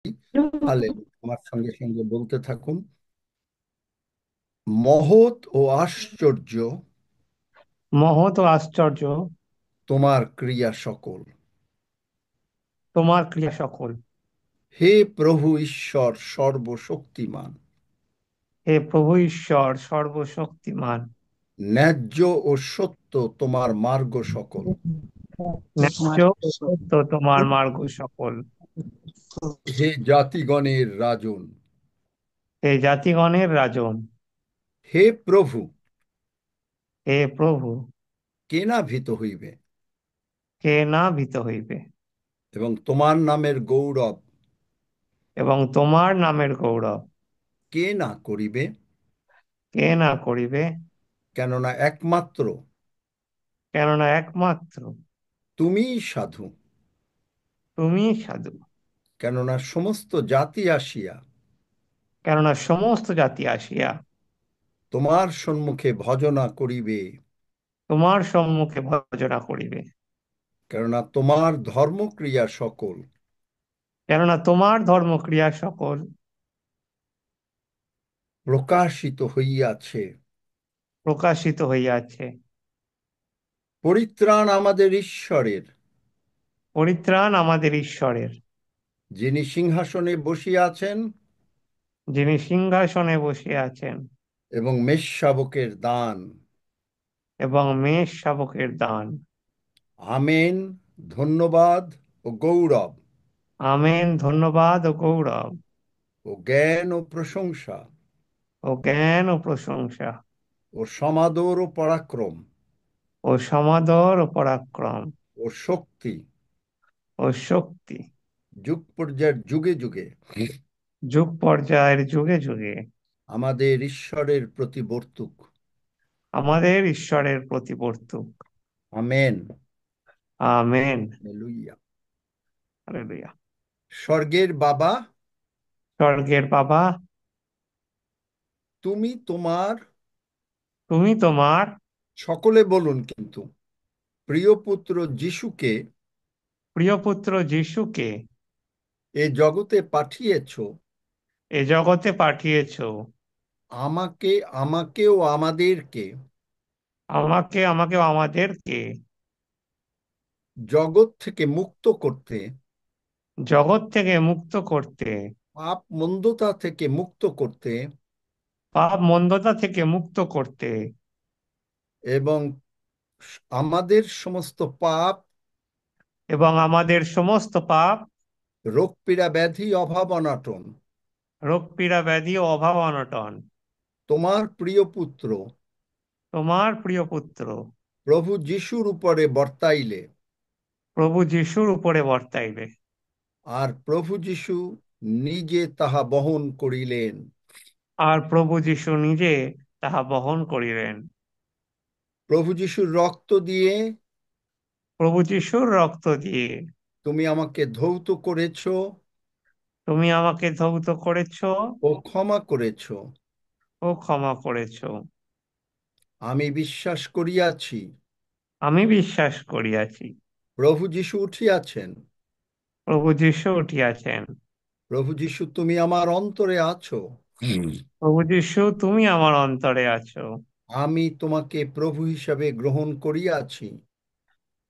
Hallelujah. আমার সঙ্গে সঙ্গে বলতে থাকুন। মহৎ ও আশ্চর্য মহৎ ও আশ্চর্য তোমার ক্রিয়া সকল। তোমার ক্রিয়া সকল। হে প্রভু ঈশ্বর সর্বশক্তিমান। হে প্রভু ঈশ্বর সর্বশক্তিমান। ন্যায্য ও সত্য তোমার মার্গ সকল। ন্যায্য ও সত্য তোমার মার্গ সকল। হে জাতিগণের রাজন। হে জাতিগণের রাজন। হে প্রভু, হে প্রভু, কে না ভীত হইবে, কে না ভীত হইবে, এবং তোমার নামের গৌরব এবং তোমার নামের গৌরব কে না করিবে। কে না করিবে। কেননা একমাত্র কেননা একমাত্র তুমিই সাধু। তুমি সাধু। কেননা সমস্ত জাতি আসিয়া কেননা সমস্ত জাতি আসিয়া তোমার সম্মুখে ভজনা করিবে। তোমার সম্মুখে ভজনা করিবে। কেননা তোমার ধর্মক্রিয়া সকল কেননা তোমার ধর্মক্রিয়া সকল প্রকাশিত হইয়াছে। প্রকাশিত হইয়াছে। পরিত্রাণ আমাদের ঈশ্বরের, পরিত্রাণ আমাদের ঈশ্বরের, যিনি সিংহাসনে বসিয়া আছেন যিনি সিংহাসনে বসিয়া আছেন, এবং মেষশাবকের দান। এবং মেষ শাবকের দান। আমেন। ধন্যবাদ ও গৌরব আমেন। ধন্যবাদ ও গৌরব ও জ্ঞান ও প্রশংসা ও জ্ঞান ও প্রশংসা ও সমাদর ও পরাক্রম ও সমাদর ও পরাক্রম ও শক্তি ও শক্তি যুগ পর্যায়ের যুগে যুগে যুগ পর্যায়ের যুগে যুগে আমাদের ঈশ্বরের প্রতি বর্তুক। আমাদের ঈশ্বরের প্রতি বর্তুক। আমেন। আমেন। হালেলুয়া। হালেলুয়া। স্বর্গের বাবা, স্বর্গের বাবা, তুমি তোমার, তুমি তোমার সকলে বলুন কিন্তু, প্রিয় পুত্র যিশুকে প্রিয় পুত্র যিশুকে এ জগতে পাঠিয়েছ, এ জগতে পাঠিয়েছো, আমাকে, আমাকে ও আমাদেরকে আমাকে, আমাকে ও আমাদেরকে জগৎ থেকে মুক্ত করতে, জগৎ থেকে মুক্ত করতে, পাপ মন্দতা থেকে মুক্ত করতে, পাপ মন্দতা থেকে মুক্ত করতে, এবং আমাদের সমস্ত পাপ, এবং আমাদের সমস্ত পাপ, রোগ পীড়া ব্যাধি অভাব অনটন রোগ পীড়া ব্যাধি ও অভাব অনটন তোমার প্রিয় পুত্র তোমার প্রিয় পুত্র প্রভু যিশুর উপরে বর্তাইলে। প্রভু যিশুর উপরে বর্তাইবে। আর প্রভু যিশু নিজে তাহা বহন করিলেন। আর প্রভু যিশু নিজে তাহা বহন করিলেন। প্রভু যিশুর রক্ত দিয়ে প্রভু যিশুর রক্ত দিয়ে তুমি আমাকে ধৌত করেছ তুমি আমাকে ধৌত করেছ ও ক্ষমা করেছ। ও ক্ষমা করেছ। আমি বিশ্বাস করিয়াছি আমি বিশ্বাস করিয়াছি প্রভু যিশু উঠিয়াছেন। প্রভু যিশু উঠিয়াছেন। প্রভু যিশু তুমি আমার অন্তরে আছো। প্রভু যিশু তুমি আমার অন্তরে আছো। আমি তোমাকে প্রভু হিসাবে গ্রহণ করিয়াছি।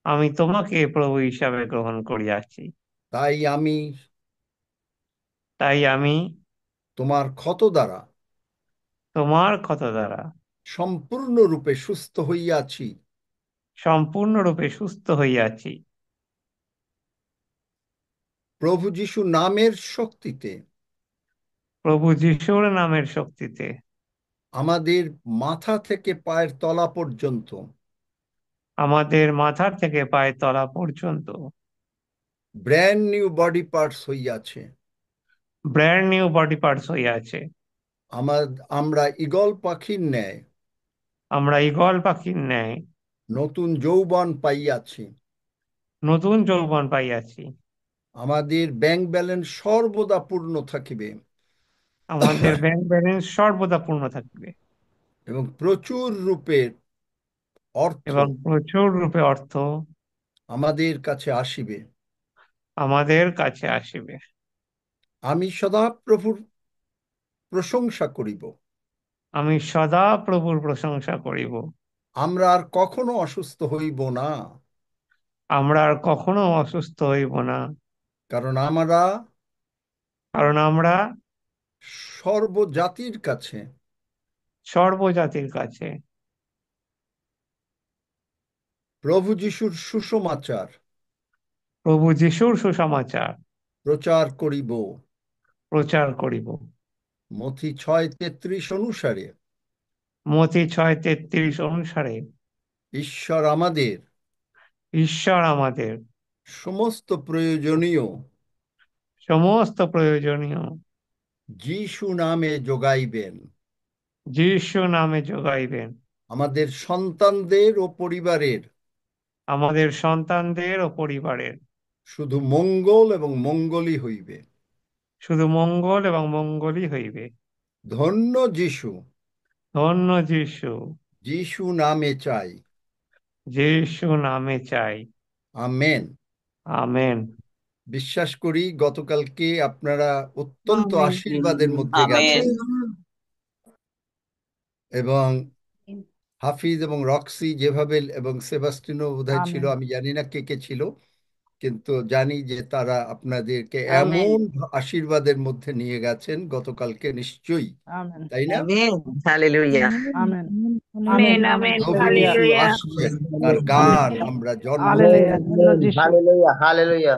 আমি তোমাকে প্রভু হিসাবে গ্রহণ করিয়াছি। তাই আমি তাই আমি তোমার ক্ষত দ্বারা তোমার কথা দ্বারা সম্পূর্ণরূপে সুস্থ হইয়াছি। সম্পূর্ণরূপে সুস্থ হইয়াছি। প্রভু যিশু নামের শক্তিতে প্রভু যিশুর নামের শক্তিতে আমাদের মাথা থেকে পায়ের তলা পর্যন্ত আমাদের মাথার থেকে পায়ের তলা পর্যন্ত ব্র্যান্ড নিউ বডি পার্টস হইয়াছে। ব্র্যান্ড নিউ বডি পার্টস হইয়াছে। আমার আমরা ঈগল পাখির ন্যায় আমরা ঈগল পাখির ন্যায় নতুন যৌবন পাইয়াছি। নতুন যৌবন পাইয়াছি। আমাদের ব্যাংক ব্যালেন্স সর্বদা পূর্ণ থাকিবে আমাদের ব্যাংক ব্যালেন্স সর্বদা পূর্ণ থাকিবে। এবং প্রচুর রূপের অর্থ এবং প্রচুর রূপে অর্থ আমাদের কাছে আসিবে। আমাদের কাছে আসিবে। আমি সদা প্রভুর প্রশংসা করিব। আমি সদা প্রভুর প্রশংসা করিব। আমরা আর কখনো অসুস্থ হইব না, আমরা আর কখনো অসুস্থ হইব না, কারণ আমরা কারণ আমরা সর্বজাতির কাছে সর্বজাতির কাছে প্রভু যিশুর সুসমাচার প্রভু যিশুর সুসমাচার প্রচার করিব। প্রচার করিব। মথি 6:33 অনুসারে মথি 6:33 অনুসারে ঈশ্বর আমাদের ঈশ্বর আমাদের সমস্ত প্রয়োজনীয় সমস্ত প্রয়োজনীয় যিশু নামে যোগাইবেন। যিশু নামে যোগাইবেন। আমাদের সন্তানদের ও পরিবারের আমাদের সন্তানদের ও পরিবারের শুধু মঙ্গল এবং মঙ্গলই হইবে। শুধু মঙ্গল এবং মঙ্গলই হইবে। ধন্য যিশু। ধন্য যিশু। যিশু নামে চাই। যিশু নামে চাই। আমেন। আমেন। বিশ্বাস করি গতকালকে আপনারা অত্যন্ত আমেন। আশীর্বাদের মধ্যে আমেন। গেছেন, এবং হাফিজ এবং রক্সি যেভাবে, এবং সেবাস্টিনও বোধহয় ছিল, আমেন। আমি জানি না কে কে ছিল, কিন্তু জানি যে তারা আপনাদেরকে আমেন। এমন আশীর্বাদের মধ্যে নিয়ে গেছেন গতকালকে, নিশ্চয়ই আমেন। তাই না? Amen. Hallelujah. Amen. Amen. Amen amen প্রভু হালেলুয়া। যিশু হালেলুয়া আসছেন, তার আমেন। গান আমরা জন্ম হালেলুয়া। দেব। ধন্য যিশু। হালেলুয়া। হালেলুয়া।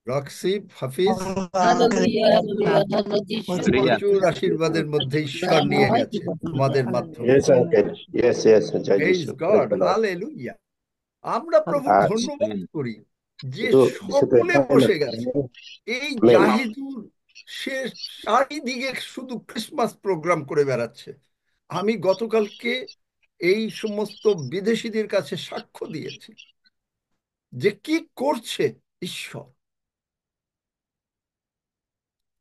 রক্সি, হাফিজ, হালেলুয়া। হালেলুয়া ধন্য যিশু প্রচুর আশীর্বাদের মধ্যে ঈশ্বর নিয়ে গেছেন তোমাদের হালেলুয়া। মাধ্যমে। Yes, amen. uncle. Yes, yes. Jai praise Jishu. Praise God, the Lord. Hallelujah. আমরা প্রভুর হালেলুয়া। আচ্ছা ধন্যবাদ করি যে শুধু শুধু সকলে এটাই না। বসে গেছে। এই আমেন। জাহিদুল, সে চারিদিকে শুধু ক্রিসমাস প্রোগ্রাম করে বেড়াচ্ছে। আমি গতকালকে এই সমস্ত বিদেশিদের কাছে সাক্ষ্য দিয়েছি যে কি করছে ঈশ্বর।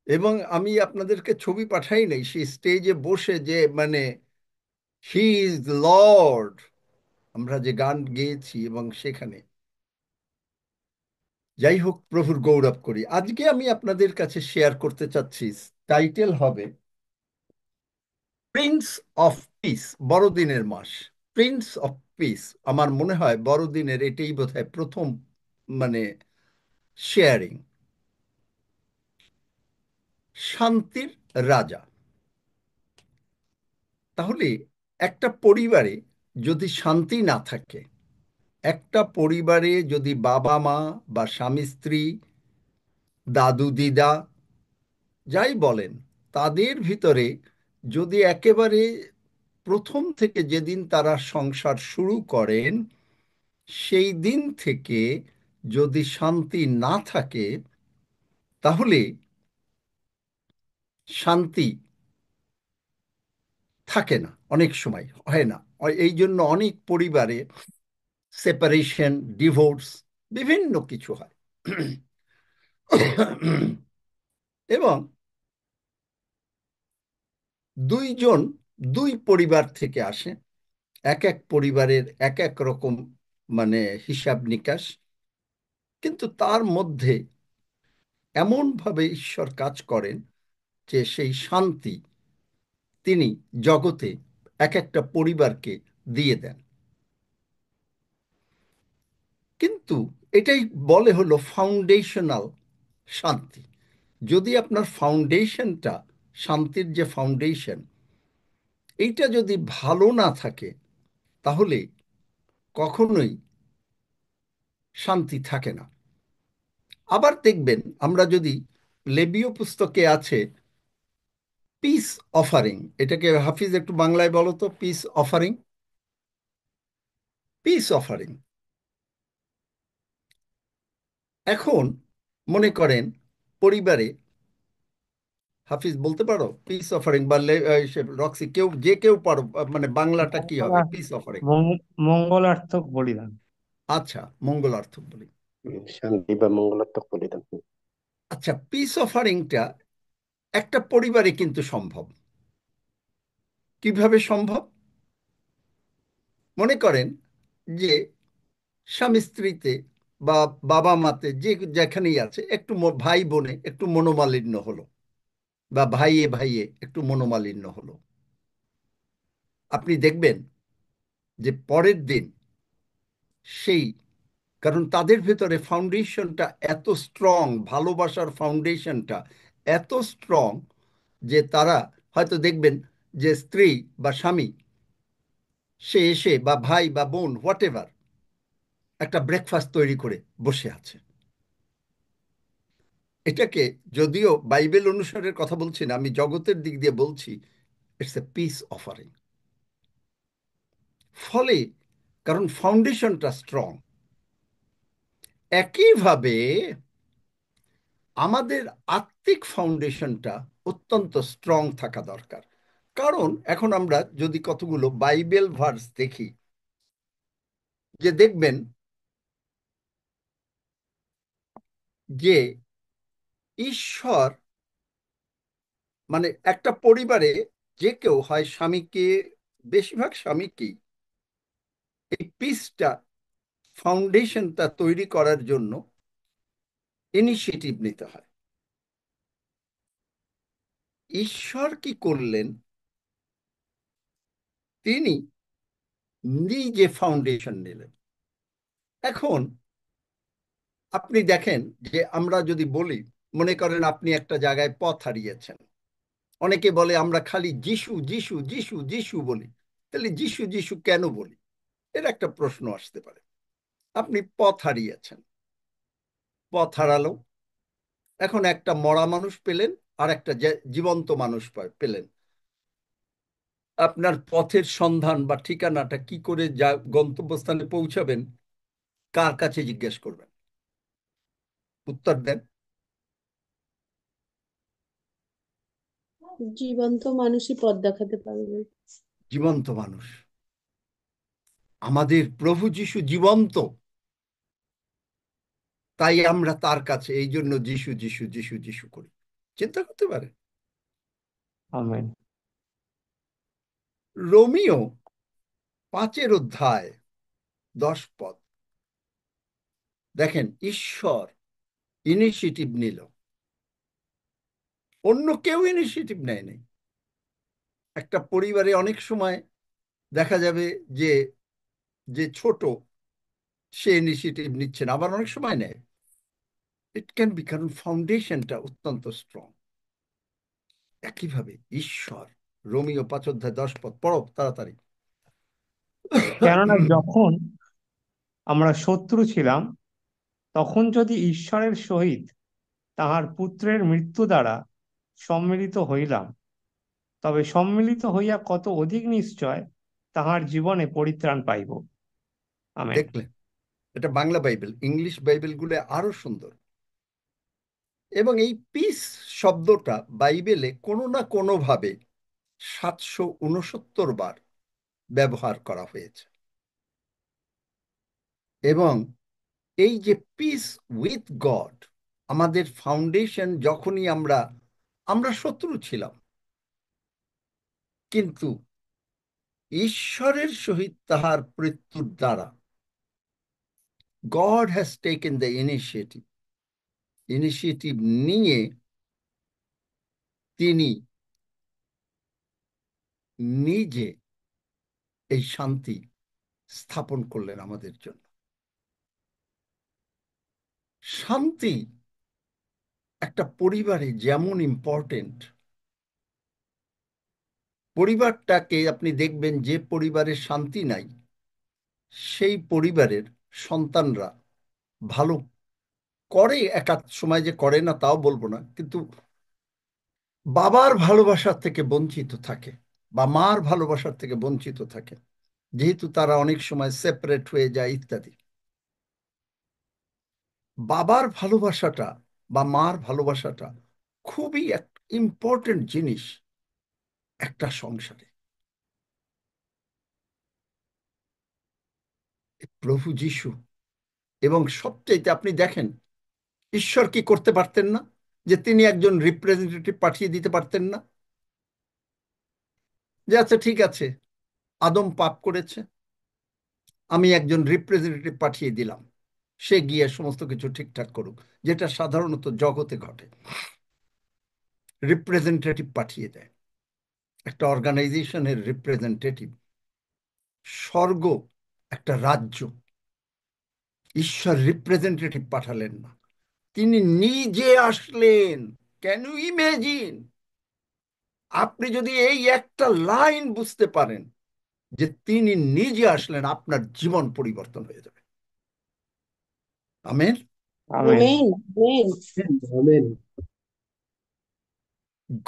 এবং আমি আপনাদেরকে ছবি পাঠাই নাই, সেই স্টেজে বসে যে মানে হি ইজ লর্ড আমরা যে গান গেয়েছি, এবং সেখানে যাই হোক প্রভুর গৌরব করি। আজকে আমি আপনাদের কাছে শেয়ার করতে চাচ্ছি, টাইটেল হবে প্রিন্স অফ পিস, বড়দিনের মাস। প্রিন্স অফ পিস, আমার মনে হয় বড়দিনের এটাই বোধহয় প্রথম মানে শেয়ারিং। শান্তির রাজা। তাহলে একটা পরিবারে যদি শান্তি না থাকে, একটা পরিবারে যদি বাবা মা বা স্বামী স্ত্রী, দাদু দিদা যাই বলেন, তাদের ভিতরে যদি একেবারে প্রথম থেকে যেদিন তারা সংসার শুরু করেন সেই দিন থেকে যদি শান্তি না থাকে, তাহলে শান্তি থাকে না, অনেক সময় হয় না। এই জন্য অনেক পরিবারে সেপারেশন, ডিভোর্স, বিভিন্ন কিছু হয়। এবং দুইজন দুই পরিবার থেকে আসে, এক এক পরিবারের এক এক রকম মানে হিসাব নিকাশ, কিন্তু তার মধ্যে এমনভাবে ঈশ্বর কাজ করেন যে সেই শান্তি তিনি জগতে এক একটা পরিবারকে দিয়ে দেন। কিন্তু এটাই বলে হলো ফাউন্ডেশনাল শান্তি। যদি আপনার ফাউন্ডেশনটা, শান্তির যে ফাউন্ডেশন, এইটা যদি ভালো না থাকে, তাহলে কখনোই শান্তি থাকে না। আবার দেখবেন, আমরা যদি লেবীয় পুস্তকে আছে পিস অফারিং, এটাকে হাফিজ একটু বাংলায় বলো তো, পিস অফারিং। পিস অফারিং, এখন মনে করেন পরিবারে, হাফিজ বলতে পারো পিস অফারিং বা রক্সি, কেউ যে কেউ পারো, মানে বাংলাটা কি হবে পিস অফারিং? মঙ্গলার্থক বলিদান। আচ্ছা, মঙ্গলার্থ বলি। শান্তি বা মঙ্গলাত্মক বলিদান। আচ্ছা, পিস অফারিংটা একটা পরিবারে কিন্তু সম্ভব। কিভাবে সম্ভব? মনে করেন যে স্বামী স্ত্রীতে বা বাবা মাতে যে যেখানেই আছে একটু ভাই বোনে একটু মনোমালিন্য হলো, বা ভাইয়ে ভাইয়ে একটু মনোমালিন্য হলো, আপনি দেখবেন যে পরের দিন সেই, কারণ তাদের ভেতরে ফাউন্ডেশনটা এত স্ট্রং, ভালোবাসার ফাউন্ডেশনটা এত স্ট্রং যে তারা হয়তো দেখবেন যে স্ত্রী বা স্বামী সে এসে বা ভাই বা বোন হোয়াট এভার একটা ব্রেকফাস্ট তৈরি করে বসে আছে। এটাকে, যদিও বাইবেল অনুসারের কথা বলছি না, আমি জগতের দিক দিয়ে বলছি, ইটস এ পিস অফারিং। ফলে কারণ ফাউন্ডেশনটা স্ট্রং। একইভাবে আমাদের আত্মিক ফাউন্ডেশনটা অত্যন্ত স্ট্রং থাকা দরকার। কারণ এখন আমরা যদি কতগুলো বাইবেল ভার্স দেখি, যে দেখবেন যে ঈশ্বর, মানে একটা পরিবারে যে কেউ হয় স্বামীকে, বেশিরভাগ স্বামীকেই এই পিসটা, ফাউন্ডেশনটা তৈরি করার জন্য ইনিশিয়েটিভ নিতে হয়। ঈশ্বর কি করলেন, তিনি নিজে ফাউন্ডেশন নিলেন। এখন আপনি দেখেন যে আমরা যদি বলি, মনে করেন আপনি একটা জায়গায় পথ হারিয়েছেন, অনেকে বলে আমরা খালি যিশু যিশু যিশু যিশু বলি, তাহলে যিশু যিশু কেন বলি, এর একটা প্রশ্ন আসতে পারে। আপনি পথ হারিয়েছেন, পথ হারালো, এখন একটা মরা মানুষ পেলেন আর একটা জীবন্ত মানুষ পেলেন। আপনার পথের সন্ধান বা ঠিকানাটা কি করে গন্তব্যস্থানে পৌঁছাবেন, কার কাছে জিজ্ঞেস করবেন? উত্তর দেন। জীবন্ত মানুষই পথ দেখাতে পারবে। জীবন্ত মানুষ, আমাদের প্রভু যিশু জীবন্ত, তাই আমরা তার কাছে এই জন্য যিশু যিশু যিশু যিশু করি। চিন্তা করতে পারে। আমেন। রোমিও 5 অধ্যায় 10 পদ, দেখেন ঈশ্বর ইনিশিয়েটিভ নিল, অন্য কেউ ইনিশিয়েটিভ নেয়নি। একটা পরিবারে অনেক সময় দেখা যাবে যে যে ছোট সে ইনিশিয়েটিভ নিচ্ছে না, আবার অনেক সময় নেয়। ইট ক্যান বি, কারণ ফাউন্ডেশনটা অত্যন্ত স্ট্রং। একইভাবে ঈশ্বর, রোমিও 5 অধ্যায় 10 পদ পড়ো তাড়াতাড়ি। কেননা যখন আমরা শত্রু ছিলাম, তখন যদি ঈশ্বরের সহিত তাহার পুত্রের মৃত্যু দ্বারা সম্মিলিত হইলাম, তবে সম্মিলিত হইয়া কত অধিক নিশ্চয় তাহার জীবনে পরিত্রাণ পাইব। আমেন। দেখলেন, এটা বাংলা বাইবেল, ইংলিশ বাইবেলগুলো আরো সুন্দর। এবং এই পিস শব্দটা বাইবেলে কোনো না কোনো ভাবে 769 বার ব্যবহার করা হয়েছে। এবং এই যে পিস উইথ গড, আমাদের ফাউন্ডেশন, যখনই আমরা আমরা শত্রু ছিলাম, কিন্তু ঈশ্বরের সহিত তাহার মৃত্যুর দ্বারা god has taken the initiative, initiative নিয়ে তিনি নিজে এই শান্তি স্থাপন করলেন আমাদের জন্য। শান্তি একটা পরিবারে যেমন ইম্পর্টেন্ট, পরিবারটাকে আপনি দেখবেন যে পরিবারের শান্তি নাই, সেই পরিবারের সন্তানরা ভালো করে, একাধ সময় যে করে না তাও বলবো না, কিন্তু বাবার ভালোবাসার থেকে বঞ্চিত থাকে বা মার ভালোবাসার থেকে বঞ্চিত থাকে, যেহেতু তারা অনেক সময় সেপারেট হয়ে যায় ইত্যাদি। বাবার ভালোবাসাটা বা মার ভালোবাসাটা খুবই এক ইম্পর্টেন্ট জিনিস একটা সংসারে। প্রভু যিশু, এবং সবচাইতে আপনি দেখেন ঈশ্বর কি করতে পারতেন না, যে তিনি একজন রিপ্রেজেন্টেটিভ পাঠিয়ে দিতে পারতেন না, যে আচ্ছা ঠিক আছে আদম পাপ করেছে, আমি একজন রিপ্রেজেন্টেটিভ পাঠিয়ে দিলাম, সে গিয়ে সমস্ত কিছু ঠিকঠাক করুক, যেটা সাধারণত জগতে ঘটে। রিপ্রেজেন্টেটিভ পাঠিয়ে দেয়। একটা অর্গানাইজেশনের রিপ্রেজেন্টেটিভ। স্বর্গ একটা রাজ্য, ঈশ্বর রিপ্রেজেন্টেটিভ পাঠালেন না, তিনি নিজে আসলেন। Can you imagine? আপনি যদি এই একটা লাইন বুঝতে পারেন যে তিনি নিজে আসলেন, আপনার জীবন পরিবর্তন হয়ে যাবে। Amen. Amen. Amen amen Amen.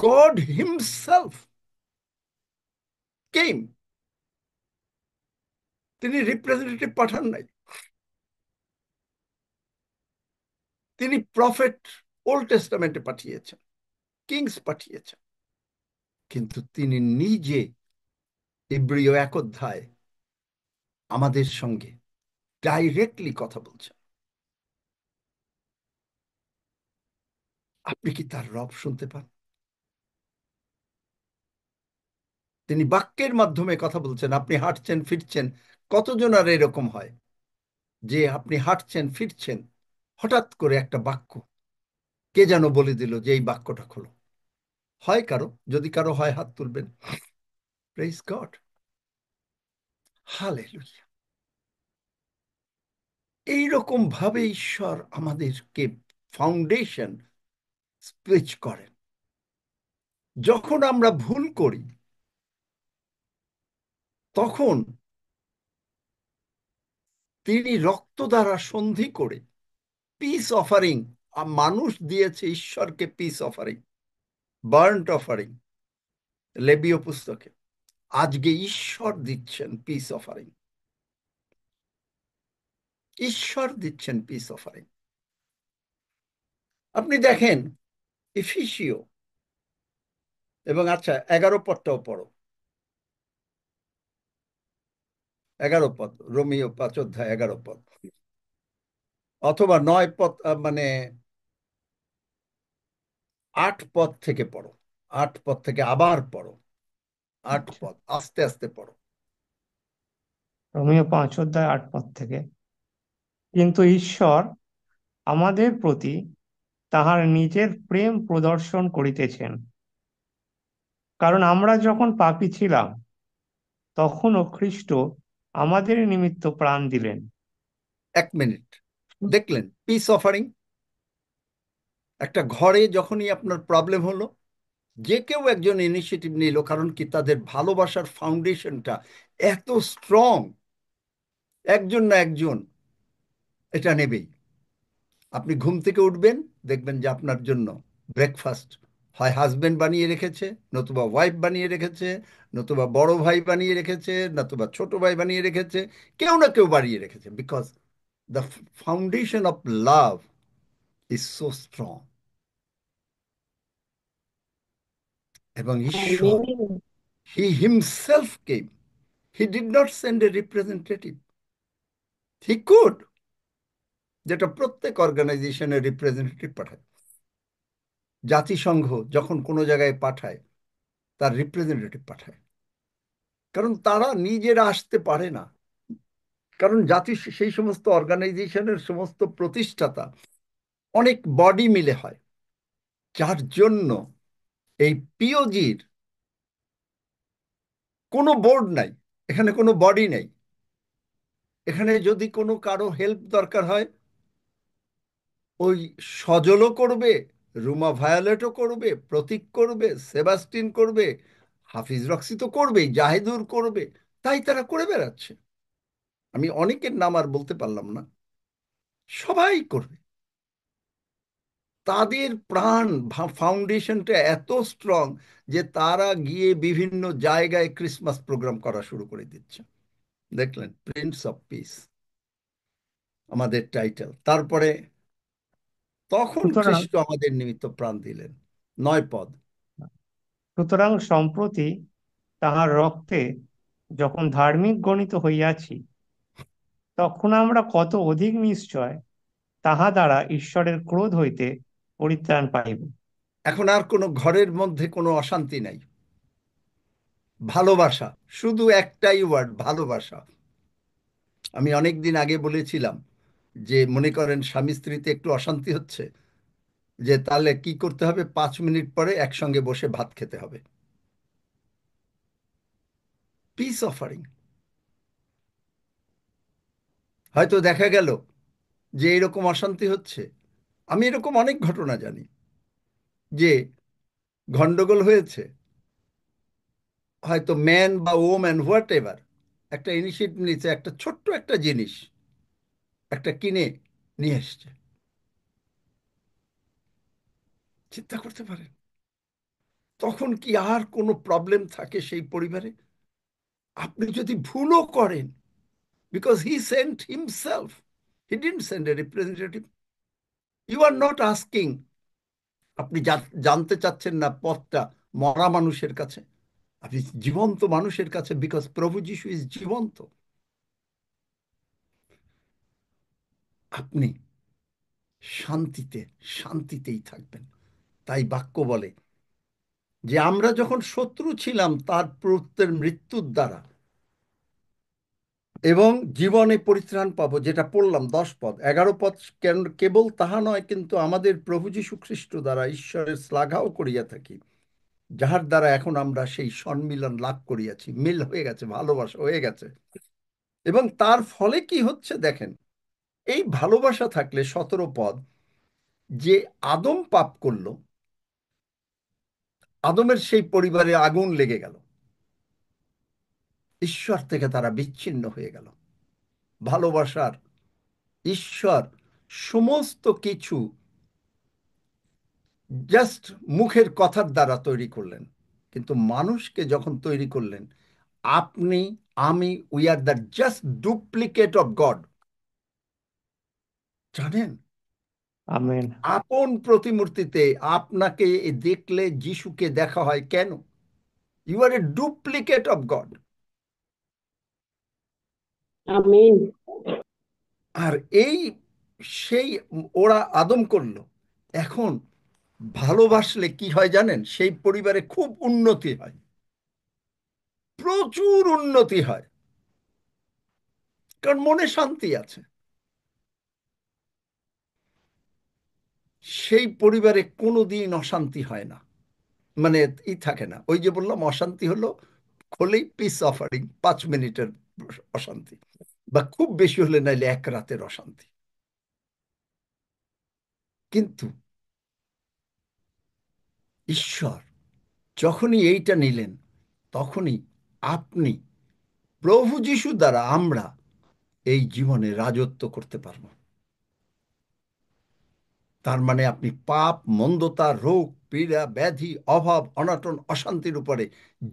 God himself came. তিনি রিপ্রেজেন্টেটিভ পাঠান নাই, তিনি প্রফেট ওল্ড টেস্টামেন্টে পাঠিয়েছেন, কিংস পাঠিয়েছেন, কিন্তু তিনি নিজে ইব্রিয় 1 অধ্যায় আমাদের সঙ্গে ডাইরেক্টলি কথা বলছেন। আপনি কি তার রব শুনতে পান? তিনি বাক্যের মাধ্যমে কথা বলছেন। আপনি হাঁটছেন ফিরছেন, কতজন আর এরকম হয় যে আপনি হাঁটছেন ফিরছেন, হঠাৎ করে একটা বাক্য কে যেন বলে দিল যে এই বাক্যটা খোলো। হয় কারো? যদি কারো হয় হাত তুলবেন। Praise God, hallelujah. এইরকম ভাবে ঈশ্বর আমাদেরকে ফাউন্ডেশন স্পিচ করেন। যখন আমরা ভুল করি তখন তিনি রক্ত দ্বারা সন্ধি করে পিস অফারিং, মানুষ দিয়েছে ঈশ্বরকে পিস অফারিং, বার্ন্ট অফারিং, লেবীয় পুস্তকে। আজকে ঈশ্বর দিচ্ছেন পিস অফারিং, ঈশ্বর দিচ্ছেন পিস অফারিং। আপনি দেখেন ইফিসিও, এবং আচ্ছা 11 পদটাও পড়ো, 11 পদ, রোমিও 5 অধ্যায় 11 পদ, অথবা 9 পদ, মানে 8 পদ থেকে পড়ো, 8 পদ থেকে আবার পড়ো, 8 আচ্ছা। পদ আস্তে আস্তে পড়ো। রোমিও 5 অধ্যায় 8 পদ থেকে। কিন্তু ঈশ্বর আমাদের প্রতি তাহার নিজের প্রেম প্রদর্শন করিতেছেন, কারণ আমরা যখন পাপী ছিলাম তখনও খ্রিস্ট আমাদের নিমিত্ত প্রাণ দিলেন। 1 মিনিট, দেখলেন পিস অফারিং? একটা ঘরে যখনই আপনার প্রবলেম হলো, যে কেউ একজন ইনিশিয়েটিভ নিল, কারণ কি তাদের ভালোবাসার ফাউন্ডেশনটা এত স্ট্রং, একজন না একজন এটা নেবেই। আপনি ঘুম থেকে উঠবেন, দেখবেন যে আপনার জন্য ব্রেকফাস্ট হয় হাজবেন্ড বানিয়ে রেখেছে, নতুবা ওয়াইফ বানিয়ে রেখেছে, নতুবা বড় ভাই বানিয়ে রেখেছে, নতুবা ছোট ভাই বানিয়ে রেখেছে, কেউ না কেউ বানিয়ে রেখেছে। Because the foundation of love is so strong. এবং ঈশ্বর, amen he himself came, he did not send a representative. He could, যেটা প্রত্যেক অর্গানাইজেশনের রিপ্রেজেন্টেটিভ পাঠায়। জাতিসংঘ যখন কোনো জায়গায় পাঠায়, তার রিপ্রেজেন্টেটিভ পাঠায়, কারণ তারা নিজেরা আসতে পারে না। কারণ জাতি, সেই সমস্ত অর্গানাইজেশনের সমস্ত প্রতিষ্ঠাতা অনেক বডি মিলে হয়, যার জন্য এই পিওজির কোনো বোর্ড নাই, এখানে কোনো বডি নেই। এখানে যদি কোনো কারো হেল্প দরকার হয়, ওই সজলও করবে, রুমা ভায়োলেটও করবে, প্রতীক করবে, সেবাস্টিন করবে, হাফিজ রক্সি তো করবেই, জাহিদুর করবে, তাই তারা করে বেড়াচ্ছে। আমি অনেকের নাম আর বলতে পারলাম না, সবাই করবে। তাদের প্রাণ ফাউন্ডেশনটা এত স্ট্রং যে তারা গিয়ে বিভিন্ন জায়গায় ক্রিসমাস প্রোগ্রাম করা শুরু করে দিচ্ছে। দেখলেন, প্রিন্স অফ পিস আমাদের টাইটেল। তারপরে তখন সুতরাং খ্রিস্ট আমাদের নিমিত্ত প্রাণ দিলেন, 9 পদ। সুতরাং সম্প্রতি তাহার রক্তে যখন ধার্মিক গণিত হইয়াছি, তখন আমরা কত অধিক নিশ্চয় তাহা দ্বারা ঈশ্বরের ক্রোধ হইতে পরিত্রাণ পাইব। এখন আর কোনো ঘরের মধ্যে কোনো অশান্তি নাই, ভালোবাসা, শুধু একটাই ওয়ার্ড, ভালোবাসা। আমি অনেক দিন আগে বলেছিলাম যে মনে করেন স্বামী স্ত্রীতে একটু অশান্তি হচ্ছে, যে তাহলে কি করতে হবে, 5 মিনিট পরে একসঙ্গে বসে ভাত খেতে হবে। Piece offering. হয়তো দেখা গেল যে এরকম অশান্তি হচ্ছে, আমি এরকম অনেক ঘটনা জানি যে গন্ডগোল হয়েছে, হয়তো ম্যান বা ওম্যান হোয়াট এভার একটা ইনিশিয়েটিভ নিয়েছে, একটা ছোট্ট একটা জিনিস একটা কিনে নিয়ে এসছে। চিন্তা করতে পারেন তখন কি আর কোনো প্রবলেম থাকে সেই পরিবারে? আপনি যদি ভুলও করেন, because he sent himself, he didn't send a representative, you are not asking, আপনি জানতে চাচ্ছেন না পথটা মরা মানুষের কাছে, আপনি জীবন্ত মানুষের কাছে, বিকজ প্রভু যিশু ইজ জীবন্ত। আপনি শান্তিতে, শান্তিতেই থাকবেন। তাই বাক্য বলে যে আমরা যখন শত্রু ছিলাম তার পুত্রের মৃত্যুর দ্বারা এবং জীবনে পরিত্রাণ পাবো, যেটা পড়লাম 10 পদ 11 পদ, কেবল তাহা নয়, কিন্তু আমাদের প্রভু যীশু খ্রিস্ট দ্বারা ঈশ্বরের শ্লাঘাও করিয়া থাকি, যাহার দ্বারা এখন আমরা সেই সম্মিলন লাভ করিয়াছি, মিল হয়ে গেছে, ভালোবাসা হয়ে গেছে। এবং তার ফলে কি হচ্ছে দেখেন, এই ভালোবাসা থাকলে 17 পদ, যে আদম পাপ করলো, আদমের সেই পরিবারে আগুন লেগে গেল, ঈশ্বর থেকে তারা বিচ্ছিন্ন হয়ে গেল। ভালোবাসার ঈশ্বর সমস্ত কিছু জাস্ট মুখের কথার দ্বারা তৈরি করলেন, কিন্তু মানুষকে যখন তৈরি করলেন, আপনি আমি, we are the just duplicate of God. জানেন, আমেন। আপন প্রতিমূর্তিতে আপনাকে দেখলে যিশুকে দেখা হয় কেন? You are a duplicate of God. Amen. আর এই সেই ওরা আদম করলো। এখন ভালোবাসলে কি হয় জানেন? সেই পরিবারে খুব উন্নতি হয়, প্রচুর উন্নতি হয়, কারণ মনে শান্তি আছে। সেই পরিবারে কোনোদিন অশান্তি হয় না, মানে থাকে না। ওই যে বললাম, অশান্তি হলো হলেই পিস অফারিং, 5 মিনিটের অশান্তি, বা খুব বেশি হলে নাইলে এক রাতের অশান্তি। কিন্তু ঈশ্বর যখনই এইটা নিলেন, তখনই আপনি, প্রভু যিশু দ্বারা আমরা এই জীবনে রাজত্ব করতে পারবো। তার মানে আপনি পাপ, মন্দতা, রোগ, পীড়া, ব্যাধি, অভাব, অনটন, অশান্তির উপরে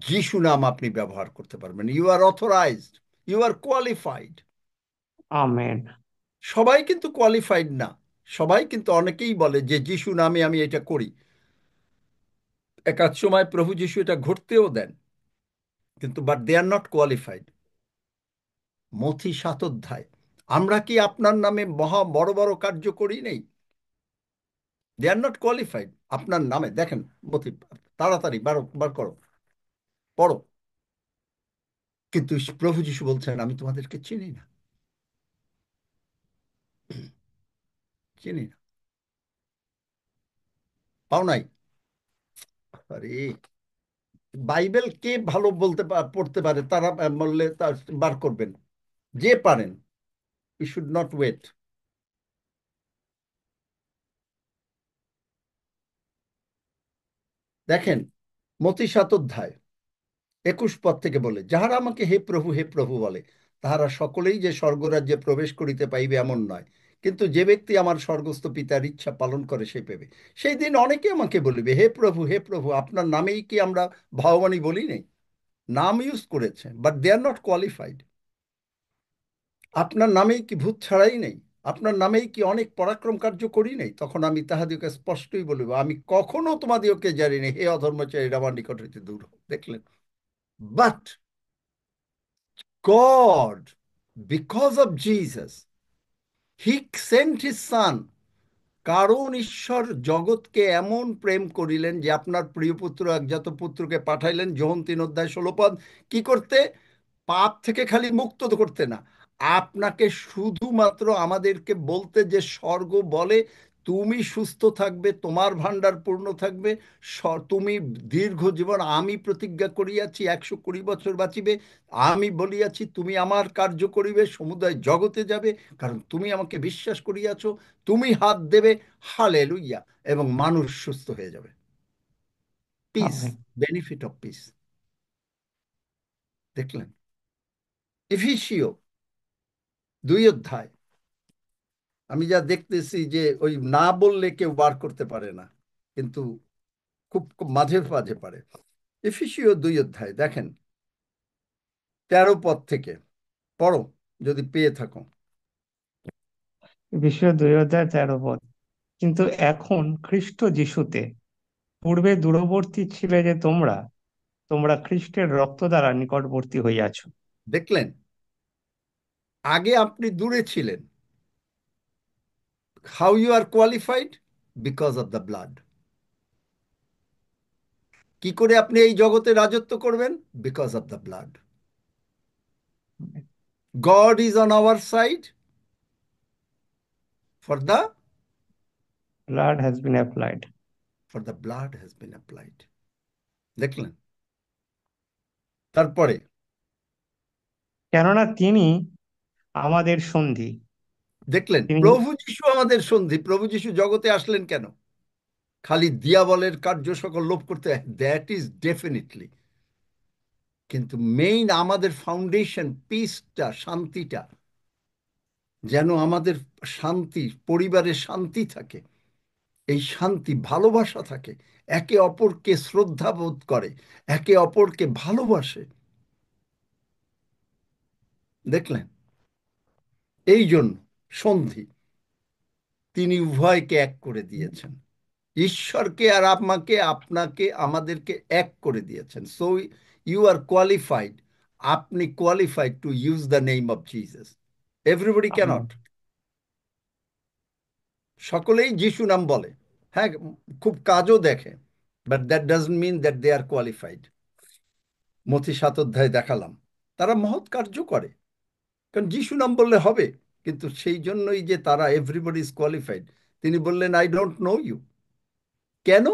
যিশু নাম আপনি ব্যবহার করতে পারবেন। You are authorized, you are qualified. Amen. সবাই কিন্তু কোয়ালিফাইড না। সবাই কিন্তু, অনেকেই বলে যে যিশু নামে আমি এটা করি, একাধ সময় প্রভু যিশু এটা ঘটতেও দেন, কিন্তু but they are not qualified. মথি 7 অধ্যায়, আমরা কি আপনার নামে মহা বড় বড় কার্য করি নেই? দে আর নট কোয়ালিফাইড আপনার নামে। দেখেন মথি, তাড়াতাড়ি বার করো, পড়ো। কিন্তু প্রভু যিশু বলছেন আমি তোমাদেরকে চিনি না, চিনি না, পাও নাই। আরে, বাইবেল কে ভালো পড়তে পারে তারা বললে তার বার করবেন, যে পারেন। You should not wait. দেখেন, মতি 7 অধ্যায় 21 পদ থেকে বলে, যাহারা আমাকে হে প্রভু বলে, তাহারা সকলেই যে স্বর্গরাজ্যে প্রবেশ করিতে পাইবে এমন নয়, কিন্তু যে ব্যক্তি আমার স্বর্গস্থ পিতার ইচ্ছা পালন করে সে পাবে। সেই দিন অনেকে আমাকে বলিবে, হে প্রভু, আপনার নামেই কি আমরা ভগবানই বলি নেই? নাম ইউজ করেছে, but they are not qualified. আপনার নামেই কি ভূত ছাড়াই নেই? আপনার নামেই কি অনেক পরাক্রম কার্য করি নেই? তখন আমি তাহাদিওকে স্পষ্টই বলিব, আমি কখনো তোমাদিওকে জানি না, হে অধর্মচারীরা, আমার নিকট হইতে দূর হও। দেখলেন? But God, because of Jesus, He sent His Son. কারণ ঈশ্বর জগৎকে এমন প্রেম করিলেন যে আপনার প্রিয় পুত্র একজাত পুত্রকে পাঠাইলেন, যোহন 3 অধ্যায় 16 পদ, কি করতে? পাপ থেকে খালি মুক্ত করতে না, আপনাকে শুধুমাত্র আমাদেরকে বলতে যে স্বর্গ বলে তুমি সুস্থ থাকবে, তোমার ভান্ডার পূর্ণ থাকবে, তুমি দীর্ঘ জীবন, আমি প্রতিজ্ঞা করিয়াছি 120 বছর বাঁচিবে, আমি বলিয়াছি তুমি আমার কার্য করিবে, সমুদয় জগতে যাবে, কারণ তুমি আমাকে বিশ্বাস করিয়াছ, তুমি হাত দেবে, হালেলুইয়া, এবং মানুষ সুস্থ হয়ে যাবে। Piece, amen. Benefit of piece. দেখলেন? এফিসিও 2 অধ্যায়। আমি যা দেখতেছি যে ওই না বললে কেউ বার করতে পারে না, কিন্তু খুব খুব মাঝে মাঝে পারে। এফিসিও 2 অধ্যায় দেখেন, 13 পদ থেকে পড়ো যদি পেয়ে থাকো। বিষয় 2 অধ্যায় 13 পদ। কিন্তু এখন খ্রিস্ট যিশুতে পূর্বে দূরবর্তী ছিলে যে তোমরা তোমরা খ্রিস্টের রক্ত দ্বারা নিকটবর্তী হইয়াছ। দেখলেন? আগে আপনি দূরে ছিলেন। How you are qualified? Because of the blood. কি করে আপনি এই জগতে রাজত্ব করবেন? Because of the blood. God is on our side for the blood has been applied. Blood has been applied. দেখলেন? তারপরে কেননা তিনি আমাদের সন্ধি। দেখলেন, তিনি প্রভু যিশু আমাদের সন্ধি। প্রভু যিশু জগতে আসলেন কেন? খালি দিয়াবলের কার্য সকল লোপ করতে, দ্যাট ইজ ডেফিনেটলি, কিন্তু মেইন আমাদের ফাউন্ডেশন পিসটা, শান্তিটা, যেন আমাদের শান্তি, পরিবারের শান্তি থাকে, এই শান্তি, ভালোবাসা থাকে, একে অপরকে শ্রদ্ধা বোধ করে, একে অপরকে ভালোবাসে। দেখলেন? এই জন্য সন্ধি, তিনি উভয়কে এক করে দিয়েছেন। ঈশ্বরকে আর আমাকে, আপনাকে, আমাদেরকে এক করে দিয়েছেন। So you are qualified. আপনি qualified to use the name of Jesus. Everybody amen. Can't. সকলেই যিশু নাম বলে, হ্যাঁ, খুব কাজও দেখে, but that doesn't mean that they are qualified. মথি 7 অধ্যায় দেখালাম, তারা মহৎ কার্য করে, কারণ যিশু নাম বললে হবে, কিন্তু সেই জন্যই যে তারা এভরিবডি ইজ কোয়ালিফাইড। তিনি বললেন, আই ডোন্ট নো ইউ। কেন?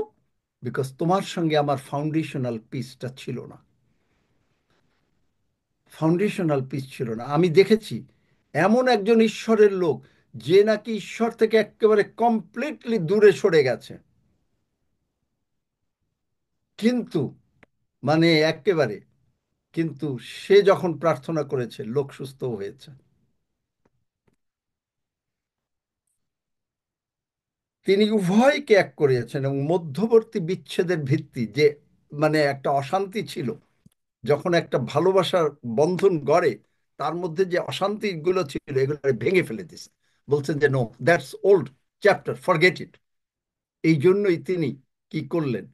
বিকজ তোমার সঙ্গে আমার ফাউন্ডেশনাল পিসটা ছিল না। ফাউন্ডেশনাল পিস ছিল না। আমি দেখেছি এমন একজন ঈশ্বরের লোক, যে নাকি ঈশ্বর থেকে একেবারে কমপ্লিটলি দূরে সরে গেছে, কিন্তু মানে একেবারে, কিন্তু সে যখন প্রার্থনা করেছে, লোক সুস্থ হয়েছে। তিনি উভয়কে এক করিয়েছেন, এবং মধ্যবর্তী বিচ্ছেদের ভিত্তি যে, মানে একটা অশান্তি ছিল, যখন একটা ভালোবাসার বন্ধন গড়ে, তার মধ্যে যে অশান্তিগুলো ছিল, এগুলো ভেঙে ফেলে দিছে। বলছেন যে no, that's old chapter, forget it. এই জন্যই তিনি কি করলেন?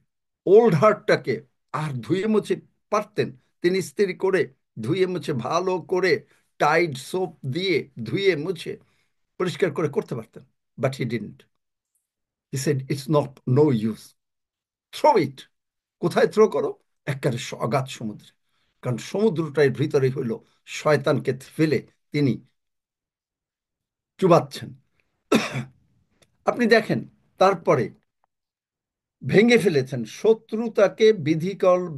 ওল্ড হার্টটাকে আর ধুয়ে মুছে পারতেন, তিনি ইস্ত্রি করে ধুয়ে মুছে ভালো করে টাইড সোপ দিয়ে ধুয়ে মুছে পরিষ্কার করে করতে পারতেন, but he didn't. He said it's not, no use, throw it. কোথায় থ্রো করো? একেবারে অগাধ সমুদ্রে, কারণ সমুদ্রটার ভিতরে হইল শয়তানকে ফেলে তিনি চুবাচ্ছেন। আপনি দেখেন, তারপরে ভেঙে ফেলেছেন শত্রুতাকে,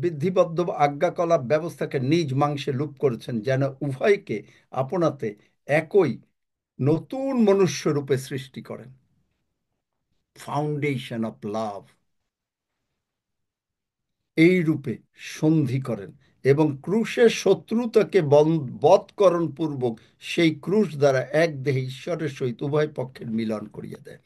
বিধিবদ্ধ আজ্ঞাকলাপ ব্যবস্থাকে নিজ মাংসে লুপ করেছেন, যেন উভয়কে আপনাতে একই নতুন মনুষ্য রূপে সৃষ্টি করেন। ফাউন্ডেশন অফ লাভ, এই রূপে সন্ধি করেন, এবং ক্রুশের শত্রুতাকে বধকরণ পূর্বক সেই ক্রুশ দ্বারা এক দেহে ঈশ্বরের সহিত উভয় পক্ষের মিলন করিয়া দেয়।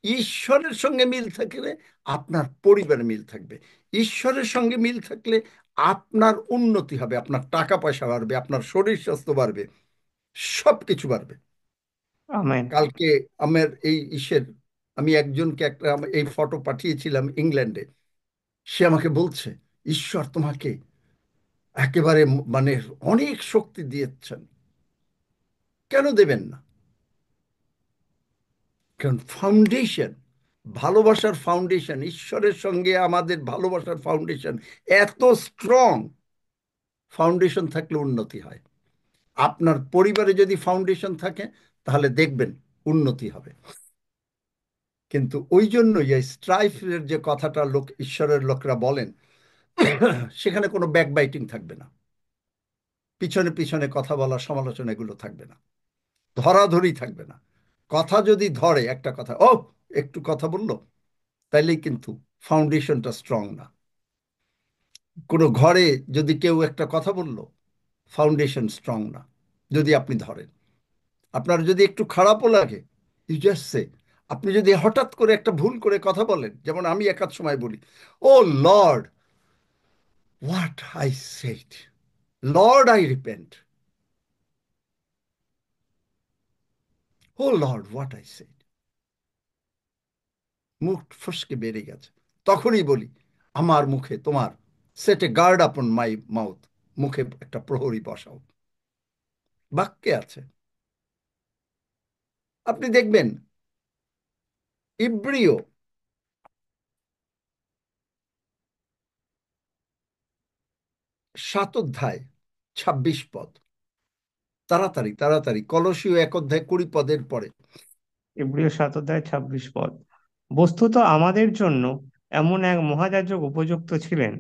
ঈশ্বরের সঙ্গে মিল থাকলে আপনার পরিবারে মিল থাকবে। ঈশ্বরের সঙ্গে মিল থাকলে আপনার উন্নতি হবে, আপনার টাকা পয়সা বাড়বে, আপনার শরীর স্বাস্থ্য বাড়বে, সব কিছু বাড়বে। আমেন। কালকে আমার এই আমি একজনকে একটা এই ফটো পাঠিয়েছিলাম ইংল্যান্ডে। সে আমাকে বলছে, ঈশ্বর তোমাকে একেবারে মানে অনেক শক্তি দিয়েছেন। কেন দেবেন না? কারণ ফাউন্ডেশন, ভালোবাসার ফাউন্ডেশন, ঈশ্বরের সঙ্গে আমাদের ভালোবাসার ফাউন্ডেশন এত স্ট্রং। ফাউন্ডেশন থাকলে উন্নতি হয়। আপনার পরিবারে যদি ফাউন্ডেশন থাকে, তাহলে দেখবেন উন্নতি হবে। কিন্তু ওই জন্যই এই স্ট্রাইফের যে কথাটা ঈশ্বরের লোকরা বলেন, সেখানে কোনো ব্যাকবাইটিং থাকবে না, পিছনে পিছনে কথা বলা, সমালোচনা এগুলো থাকবে না, ধরাধরি থাকবে না। কথা যদি ধরে একটা কথা, ও একটু কথা বললো, তাইলেই কিন্তু ফাউন্ডেশনটা স্ট্রং না। কোনো ঘরে যদি কেউ একটা কথা বললো, ফাউন্ডেশন স্ট্রং না, যদি আপনি ধরেন। আপনার যদি একটু খারাপও লাগে, ইউ জাস্ট সে। আপনি যদি হঠাৎ করে একটা ভুল করে কথা বলেন, যেমন আমি একাধ সময় বলি, O Lord, what I said, Lord I repent, O Lord what I said, মুখ ফসকে বেরিয়ে গেছে। তখনই বলি, আমার মুখে তোমার, সেট এ গার্ড আপন মাই মাউথ, মুখে একটা প্রহরী বসাও। বাক্যে আছে। আপনি দেখবেন ইব্রিয় 7 অধ্যায় 26 পদ, তাড়াতাড়ি তাড়াতাড়ি, কলসীয় 1 অধ্যায় 20 পদের পরে। ইব্রিয় 7 অধ্যায় 26 পদ। বস্তুত আমাদের জন্য এমন এক মহাযাজক উপযুক্ত ছিলেন,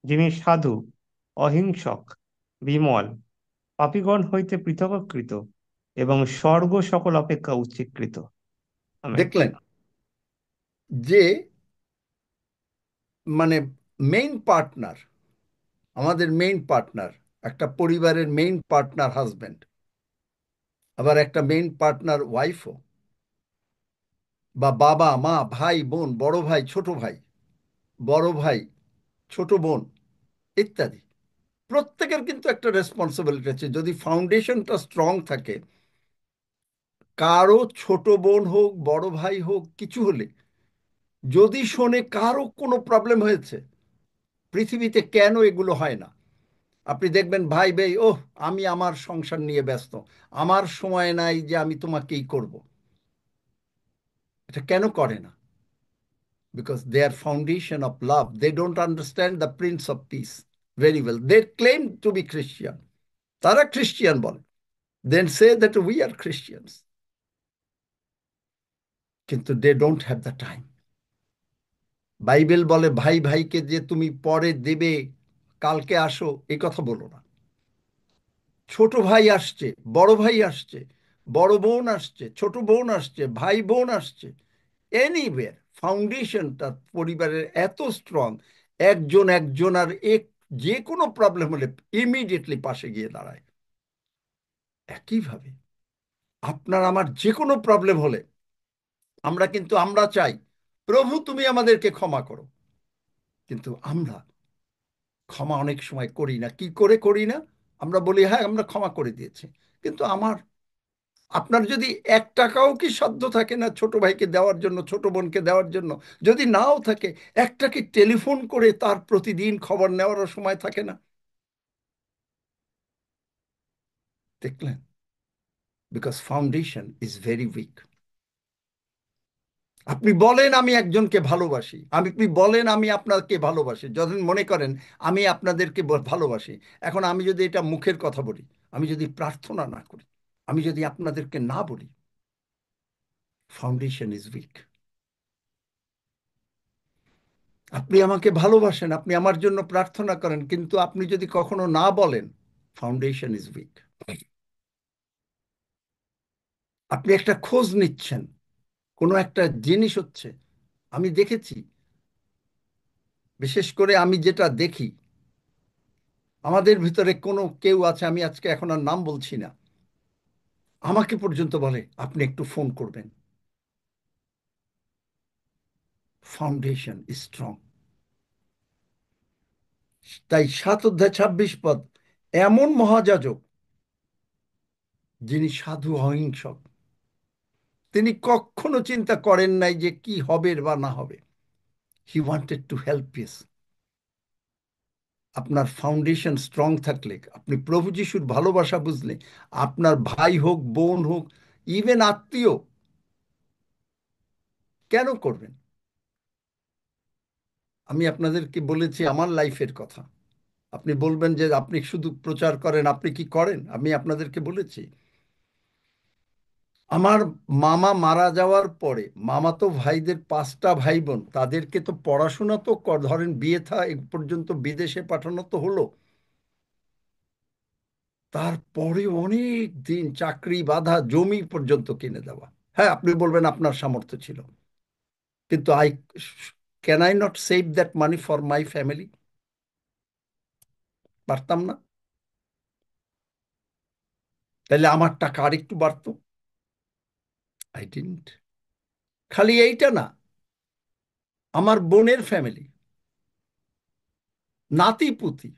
যিনি সাধু, অহিংসক, বিমল, পাপীগণ হইতে পৃথককৃত এবং স্বর্গ সকল অপেক্ষা উচ্চীকৃত। আমেন। দেখলেন যে মানে মেইন পার্টনার, আমাদের মেইন পার্টনার, একটা পরিবারের মেইন পার্টনার হাজবেন্ড, আবার একটা মেইন পার্টনার ওয়াইফও, বা বাবা মা, ভাই বোন, বড় ভাই ছোট ভাই, বড় ভাই ছোট বোন ইত্যাদি। প্রত্যেকের কিন্তু একটা রেসপন্সিবিলিটি আছে। যদি ফাউন্ডেশনটা স্ট্রং থাকে, কারো ছোট বোন হোক, বড় ভাই হোক, কিছু হলে যদি শোনে কারো কোনো প্রবলেম হয়েছে, পৃথিবীতে কেন এগুলো হয় না? আপনি দেখবেন ভাই ভাই, ওহ আমি আমার সংসার নিয়ে ব্যস্ত, আমার সময় নাই যে আমি তোমাকেই করব। এটা কেন করে না? Because their foundation of love, they don't understand the Prince of Peace very well. They claim to be Christian. তারা খ্রিস্টিয়ান বলে, then say that we are Christians. কিন্তু they don't have the time. Bible বলে ভাই ভাইকে যে তুমি পরে দেবে, কালকে আসো, এই কথা বলো না। ছোট ভাই আসছে, বড় ভাই আসছে, বড় বোন আসছে, ছোট বোন আসছে, ভাই বোন আসছে, এনিওয়ের ফাউন্ডেশনটা পরিবারের এত স্ট্রং, একজন একজন আর যে কোনো প্রবলেম হলে ইমিডিয়েটলি পাশে গিয়ে দাঁড়ায়। একইভাবে আপনার আমার যে কোনো প্রবলেম হলে আমরা চাই, প্রভু তুমি আমাদেরকে ক্ষমা করো, কিন্তু আমরা ক্ষমা অনেক সময় করি না। কি করে করি না? আমরা বলি হ্যাঁ আমরা ক্ষমা করে দিয়েছি, কিন্তু আপনার যদি 1 টাকাও কি সাধ্য থাকে না ছোট ভাইকে দেওয়ার জন্য, ছোট বোনকে দেওয়ার জন্য? যদি নাও থাকে, একটা কি টেলিফোন করে তার প্রতিদিন খবর নেওয়ারও সময় থাকে না? দেখলেন? Because foundation is very weak. আপনি বলেন আমি একজনকে ভালোবাসি, আপনি বলেন আমি আপনাকে ভালোবাসি, যখন মনে করেন আমি আপনাদেরকে ভালোবাসি, এখন আমি যদি এটা মুখের কথা বলি, আমি যদি প্রার্থনা না করি, আমি যদি আপনাদেরকে না বলি, ফাউন্ডেশন ইজ উইক। আপনি আমাকে ভালোবাসেন, আপনি আমার জন্য প্রার্থনা করেন, কিন্তু আপনি যদি কখনো না বলেন, ফাউন্ডেশন ইজ উইক। আপনি একটা খোঁজ নিচ্ছেন, কোনো একটা জিনিস হচ্ছে, আমি দেখেছি, বিশেষ করে আমি যেটা দেখি, আমাদের ভিতরে কোনো কেউ আছে, আমি আজকে এখন আর নাম বলছি না, আমাকে পর্যন্ত বলে আপনি একটু ফোন করবেন। Foundation is strong. তাই 7 অধ্যায় 26 পদ, এমন মহাযাজক যিনি সাধু, অহিংসক, তিনি কখনো চিন্তা করেন নাই যে কি হবে বা না হবে। হি ওয়ান্টেড টু হেল্প ইস। আপনার ফাউন্ডেশন স্ট্রং থাকলে, আপনি প্রভু যিশুর ভালোবাসা বুঝলে, আপনার ভাই হোক, বোন হোক, ইভেন আত্মীয়, কেন করবেন? আমি আপনাদেরকে বলেছি আমার লাইফের কথা। আপনি বলবেন যে আপনি শুধু প্রচার করেন, আপনি কি করেন? আমি আপনাদেরকে বলেছি আমার মামা মারা যাওয়ার পরে মামাতো ভাইদের 5টা ভাই বোন, তাদেরকে তো পড়াশোনা তো ধরেন বিয়ে থা এ পর্যন্ত বিদেশে পাঠানো তো হলো, তারপরে অনেক দিন চাকরি বাধা, জমি পর্যন্ত কিনে দেওয়া। হ্যাঁ, আপনি বলবেন আপনার সামর্থ্য ছিল, কিন্তু can I not save that money for my family? পারতাম না? তাহলে আমার টাকা আরেকটু বাড়তো। I didn't. খালি এইটা না, আমার বোনের ফ্যামিলি, নাতি পুতি,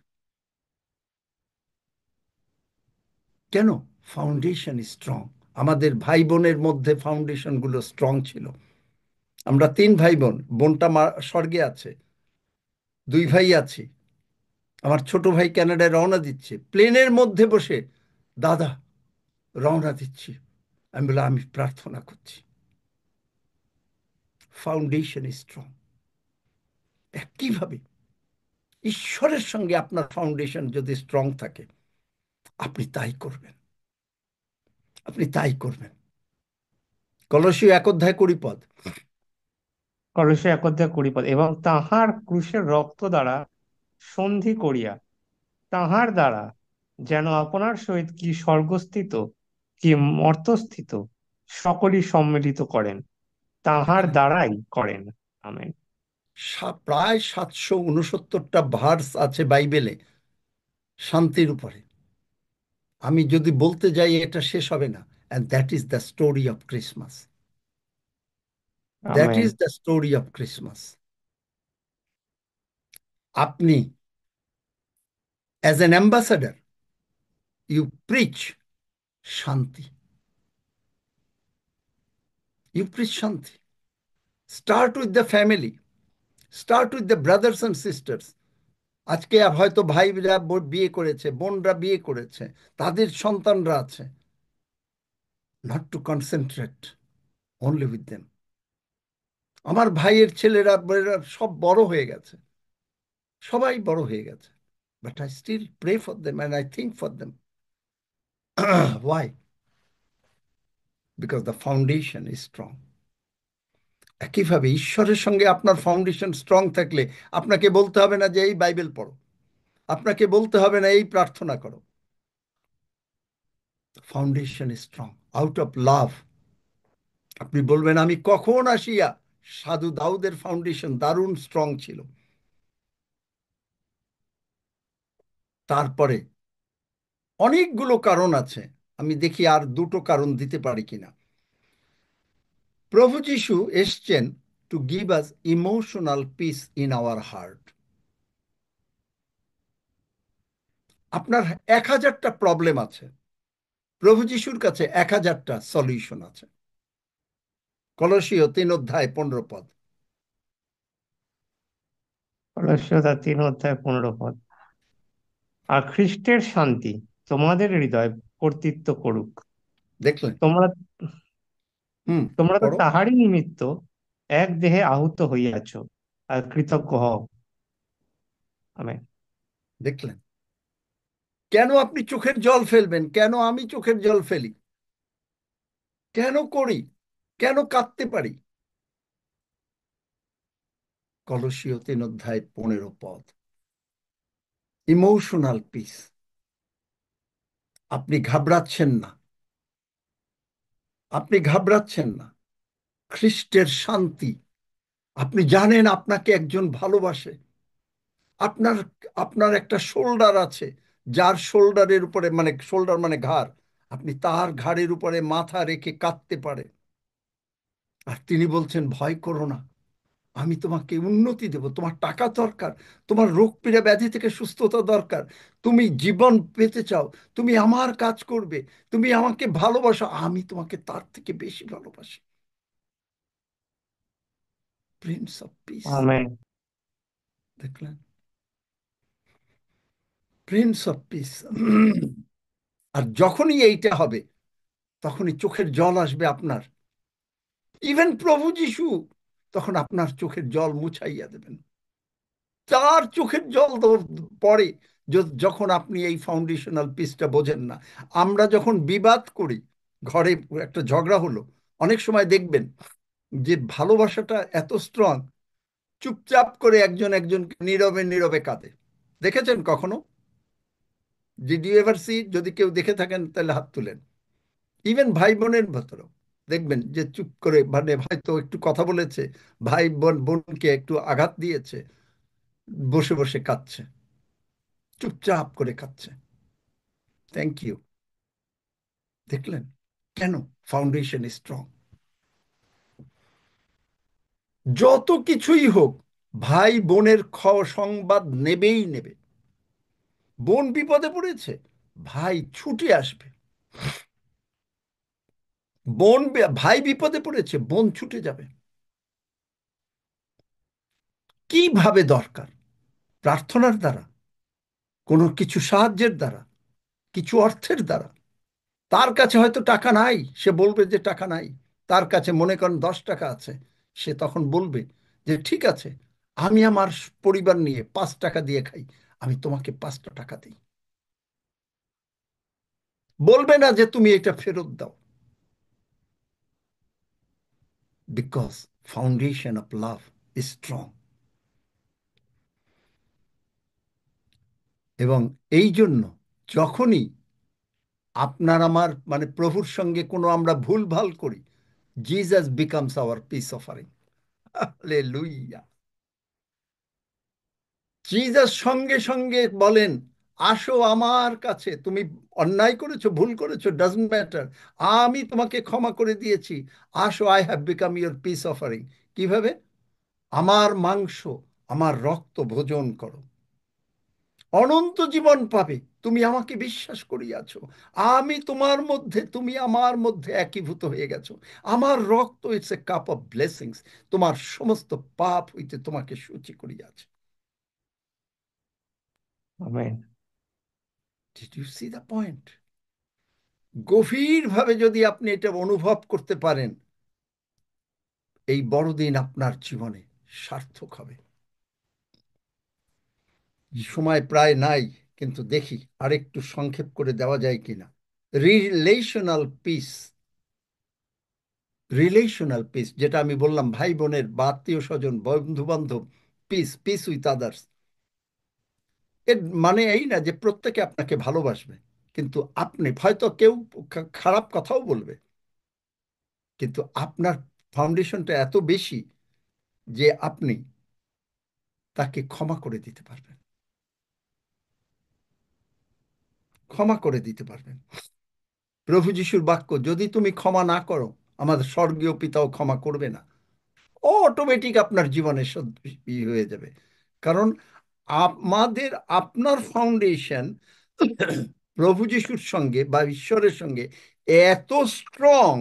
কেন? Foundation strong. আমাদের ভাই বোনের মধ্যে ফাউন্ডেশন গুলো স্ট্রং ছিল। আমরা 3 ভাই বোন, বোনটা স্বর্গে আছে, 2 ভাই আছি। আমার ছোট ভাই কানাডায় রওনা দিচ্ছে, প্লেনের মধ্যে বসে, দাদা রওনা দিচ্ছি। আমি বললাম, আমি প্রার্থনা করছি। Foundation strong. একইভাবে ঈশ্বরের সঙ্গে আপনার ফাউন্ডেশন যদি স্ট্রং থাকে, আপনি তাই করবেন, আপনি তাই করবেন। কলসীয় 1 অধ্যায় 20 পদ। কলসে 1 অধ্যায় 20 পদ, এবং তাহার ক্রুশের রক্ত দ্বারা সন্ধি করিয়া তাহার দ্বারা যেন আপনার সহিত কি স্বর্গস্থিত কি মর্তস্থিত সকলই সম্মিলিত করেন, তাহার দ্বারাই করেন। আমেন। প্রায় 769টা ভার্স আছে বাইবেলে শান্তির উপরে। আমি যদি বলতে যাই এটা শেষ হবে না। And that is the story of Christmas. That amen. Is the story of Christmas. আপনি as an ambassador, you preach শান্তি। ইউ প্রিচ শান্তি। Start with the family, start with the brothers and sisters. আজকে হয়তো ভাইরা বিয়ে করেছে, বোনরা বিয়ে করেছে, তাদের সন্তানরা আছে। Not to concentrate only with them. আমার ভাইয়ের ছেলেরা মেয়েরা সব বড় হয়ে গেছে, সবাই বড় হয়ে গেছে, but I still pray for them and I think for them. Why? Because the foundation is strong. একইভাবে ঈশ্বরের সঙ্গে আপনার ফাউন্ডেশন স্ট্রং থাকলে আপনাকে বলতে হবে না যে এই বাইবেল পড়ো, আপনাকে বলতে হবে না এই প্রার্থনা করো। Foundation is strong out of লাভ। আপনি বলবেন, আমি কখন আসিয়া? সাধু দাউদের ফাউন্ডেশন দারুণ স্ট্রং ছিল। তারপরে অনেকগুলো কারণ আছে, আমি দেখি আর 2টো কারণ দিতে পারি কিনা। প্রভু যিশু এসছেন to give us emotional piece in our heart. আপনার 1000টা প্রবলেম আছে, প্রভু যিশুর কাছে 1000টা সলিউশন আছে। কলসীয় 3 অধ্যায় 15 পদ। কলসীয় তার 3 অধ্যায় 15 পদ। আর খ্রিস্টের শান্তি তোমাদের হৃদয় কর্তৃত্ব করুক। দেখলেন? তোমরা হুম। তোমরা তো পড়ো। তাহারই নিমিত্ত এক দেহে আহুত হইয়াছ, আর কৃতজ্ঞ হও। আমেন। দেখলেন? কেন আপনি চোখের জল ফেলবেন? কেন আমি চোখের জল ফেলি? কেন করি? কেন কাঁদতে পারি? কলসীয় 3 অধ্যায় 15 পদ। Emotional piece. আপনি ঘাবড়াচ্ছেন না, আপনি ঘাবড়াচ্ছেন না। খ্রিস্টের শান্তি। আপনি জানেন আপনাকে একজন ভালোবাসে। আপনার আপনার একটা শোল্ডার আছে, যার শোল্ডারের উপরে, মানে শোল্ডার মানে ঘাড়, আপনি তার ঘাড়ের উপরে মাথা রেখে কাঁদতে পারেন। আর তিনি বলছেন, ভয় করো না, আমি তোমাকে উন্নতি দেব। তোমার টাকা দরকার, তোমার রোগ পীড়া ব্যাধি থেকে সুস্থতা দরকার, তুমি জীবন পেতে চাও, তুমি আমার কাজ করবে, তুমি আমাকে ভালোবাসো, আমি তোমাকে তার থেকে বেশি ভালোবাসি। Prince of peace. আমেন। দেখলেন? Prince of peace. আর যখনই এইটা হবে, তখনই চোখের জল আসবে আপনার। ইভেন প্রভু যিশু তখন আপনার চোখের জল মুছাইয়া দেবেন। তার চোখের জল তো পড়ে যখন আপনি এই ফাউন্ডেশনাল পিসটা বোঝেন না। আমরা যখন বিবাদ করি, ঘরে একটা ঝগড়া হলো, অনেক সময় দেখবেন যে ভালোবাসাটা এত স্ট্রং, চুপচাপ করে একজন একজনকে নীরবে নীরবে কাঁদে। দেখেছেন কখনো? Did you ever see? যদি কেউ দেখে থাকেন তাহলে হাত তুলেন। ইভেন ভাই বোনের ভেতরেও দেখবেন যে চুপ করে, মানে হয়তো একটু কথা বলেছে, ভাই বোন বোনকে একটু আঘাত দিয়েছে, বসে বসে কাঁদছে, চুপচাপ করে কাঁদছে। Thank you. দেখলেন কেন? Foundation strong. যত কিছুই হোক, ভাই বোনের সংবাদ নেবেই নেবে। বোন বিপদে পড়েছে, ভাই ছুটে আসবে। ভাই বিপদে পড়েছে, বোন ছুটে যাবে। কিভাবে দরকার? প্রার্থনার দ্বারা, কোনো কিছু সাহায্যের দ্বারা, কিছু অর্থের দ্বারা। তার কাছে হয়তো টাকা নাই, সে বলবে যে টাকা নাই। তার কাছে মনে করেন 10 টাকা আছে, সে তখন বলবে যে ঠিক আছে, আমি আমার পরিবার নিয়ে 5 টাকা দিয়ে খাই, আমি তোমাকে 5টা টাকা দিই। বলবে না যে তুমি এটা ফেরত দাও। Because foundation of love is strong. এবং এই জন্য যখনই আপনার আমার মানে প্রভুর সঙ্গে কোনো আমরা ভুল ভাল করি, Jesus becomes our peace offering. Hallelujah. Jesus সঙ্গে সঙ্গে বলেন, আসো আমার কাছে, তুমি অন্যায় করেছো, ভুল করেছো, ডাজন্ট ম্যাটার, আমি তোমাকে ক্ষমা করে দিয়েছি, আসো, I have become your piece offering. কিভাবে? আমার মাংস, আমার রক্ত ভোজন করো, অনন্ত জীবন পাবে, তুমি আমাকে বিশ্বাস করিয়াছ, আমি তোমার মধ্যে, তুমি আমার মধ্যে একীভূত হয়ে গেছো, আমার রক্ত it's a cup of blessings, তোমার সমস্ত পাপ হইতে তোমাকে সূচি করিয়াছে। Amen. Did you see the point? গভীরভাবে যদি আপনি এটা অনুভব করতে পারেন, এই বড়দিন আপনার জীবনে সার্থক হবে। সময় প্রায় নাই, কিন্তু দেখি আরেকটু সংক্ষেপ করে দেওয়া যায় কিনা। রিলেশনাল পিস, রিলেশনাল পিস যেটা আমি বললাম, ভাই বোনের বা আত্মীয় স্বজন, বন্ধু বান্ধব, পিস, পিস উইথ আদার্স। এর মানে এই না যে প্রত্যেকে আপনাকে ভালোবাসবে, কিন্তু আপনি হয়তো কেউ খারাপ কথাও বলবে, কিন্তু আপনার ফাউন্ডেশনটা এত বেশি যে আপনি তাকে ক্ষমা করে দিতে পারবেন, ক্ষমা করে দিতে পারবেন। প্রভু যিশুর বাক্য, যদি তুমি ক্ষমা না করো, আমাদের স্বর্গীয় পিতাও ক্ষমা করবে না। অটোমেটিক আপনার জীবনে হয়ে যাবে। কারণ আমাদের, আপনার ফাউন্ডেশন প্রভু যিশুর সঙ্গে বা ঈশ্বরের সঙ্গে এত স্ট্রং,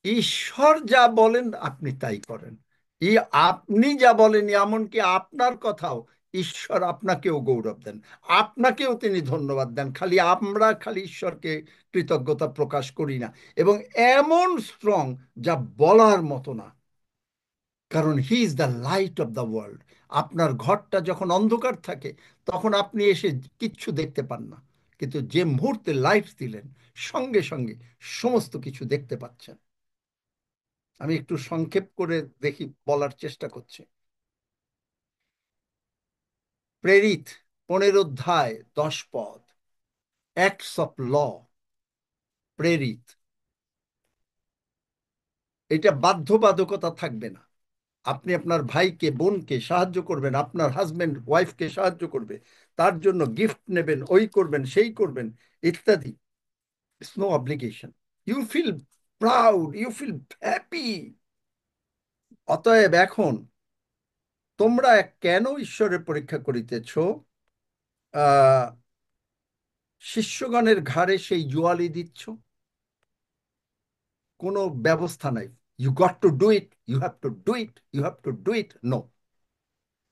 ঈশ্বর যা বলেন আপনি তাই করেন। এই আপনি যা বলেন, এমনকি আপনার কথাও ঈশ্বর আপনাকেও গৌরব দেন, আপনাকেও তিনি ধন্যবাদ দেন। খালি আমরা খালি ঈশ্বরকে কৃতজ্ঞতা প্রকাশ করি না, এবং এমন স্ট্রং যা বলার মতো না। কারণ he is the light off the world. আপনার ঘরটা যখন অন্ধকার থাকে, তখন আপনি এসে কিচ্ছু দেখতে পান না, কিন্তু যে মুহূর্তে লাইট দিলেন, সঙ্গে সঙ্গে সমস্ত কিছু দেখতে পাচ্ছেন। আমি একটু সংক্ষেপ করে দেখি, বলার চেষ্টা করছি। প্রেরিত 15 অধ্যায় 10 পদ, অ্যাক্টস অফ ল। প্রেরিত, এটা বাধ্যবাধকতা থাকবে না। আপনি আপনার ভাইকে বোনকে সাহায্য করবেন, আপনার হাজবেন্ড ওয়াইফকে সাহায্য করবে, তার জন্য গিফট নেবেন, ওই করবেন সেই করবেন ইত্যাদি। It's no obligation. You feel proud, you feel happy. অতএব এখন তোমরা কেন ঈশ্বরের পরীক্ষা করিতেছ? শিষ্যগণের ঘাড়ে সেই জোয়ালি দিচ্ছ, কোনো ব্যবস্থা নাই। You got to do it, you have to do it, you have to do it. No,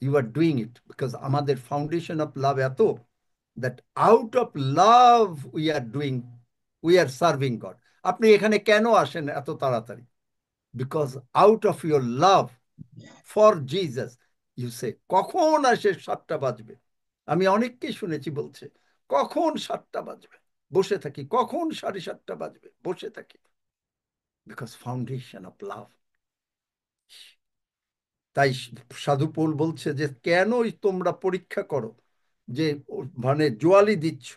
you are doing it because আমাদের ফাউন্ডেশন অফ লাভ এত, that out of love we are doing, we are serving God. আপনি এখানে কেন আসেন এত তাড়াতাড়ি? Because out of your love for Jesus you say, কখন আসে 7টা বাজবে? আমি অনেককে শুনেছি বলছে, কখন 7টা বাজবে। বসে থাকি, কখন 7:30 বাজবে, বসে থাকি, বিকজ ফাউন্ডেশন অফ লাভ। তাই সাধু পৌল বলছে যে কেনই তোমরা পরীক্ষা করো, যে মানে জোয়ালি দিচ্ছ,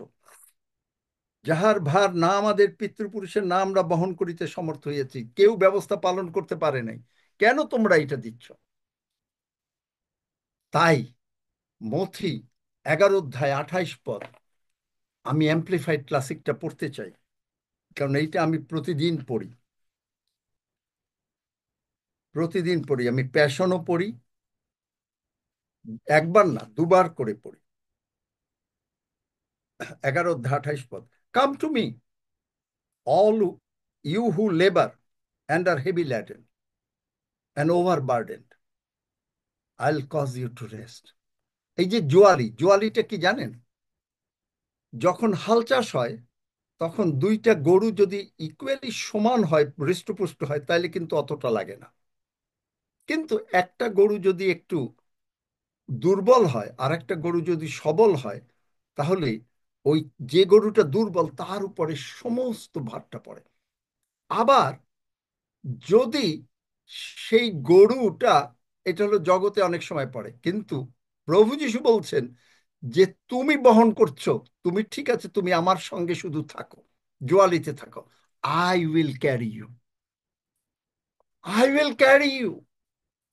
যাহার ভার না আমাদের পিতৃপুরুষের না আমরা বহন করিতে সমর্থ হইয়াছি, কেউ ব্যবস্থা পালন করতে পারে নাই, কেন তোমরা এটা দিচ্ছ? তাই মথি 11 অধ্যায় 28 পদ, আমি অ্যাম্প্লিফাইড ক্লাসিকটা পড়তে চাই, কারণ এইটা আমি প্রতিদিন পড়ি, প্রতিদিন পড়ি। আমি প্যাশনও পড়ি, একবার না দুবার করে পড়ি। 11 অধ্যায় 28 পদ, come to me all you who labor and are heavy laden and overburdened, I'll cause you to rest. এই যে জোয়ালি, জোয়ালিটা কি জানেন? যখন হাল চাষ হয় তখন দুইটা গরু যদি ইকুয়ালি সমান হয়, হৃষ্টপুষ্ট হয়, তাহলে কিন্তু অতটা লাগে না। কিন্তু একটা গরু যদি একটু দুর্বল হয় আর একটা গরু যদি সবল হয়, তাহলে ওই যে গরুটা দুর্বল তার উপরে সমস্ত ভারটা পড়ে। আবার যদি সেই গরুটা, এটা হলো জগতে অনেক সময় পড়ে, কিন্তু প্রভু যিশু বলছেন যে তুমি বহন করছো, তুমি ঠিক আছে, তুমি আমার সঙ্গে শুধু থাকো, জোয়ালিতে থাকো, I will carry you, I will carry you.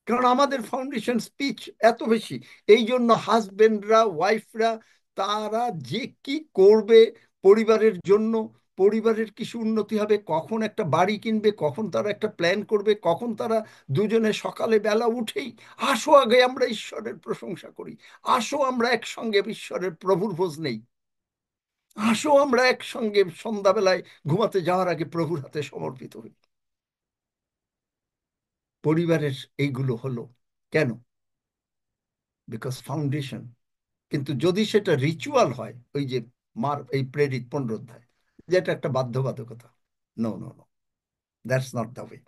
কারণ আমাদের ফাউন্ডেশন স্পিচ এত বেশি, এই জন্য হাজবেন্ডরা ওয়াইফরা তারা যে কি করবে পরিবারের জন্য, পরিবারের কিছু উন্নতি হবে, কখন একটা বাড়ি কিনবে, কখন তারা একটা প্ল্যান করবে, কখন তারা দুজনে সকালে বেলা উঠেই আসো আগে আমরা ঈশ্বরের প্রশংসা করি, আসো আমরা একসঙ্গে ঈশ্বরের প্রভুর ভোজ নেই, আসো আমরা একসঙ্গে সন্ধ্যাবেলায় ঘুমাতে যাওয়ার আগে প্রভুর হাতে সমর্পিত হই। পরিবারের এইগুলো হলো কেন? Because foundation. কিন্তু যদি সেটা রিচুয়াল হয়, ওই যে মার এই প্রেরিত 15 অধ্যায়, যেটা একটা বাধ্যবাধকতা, no no no, that's not the way.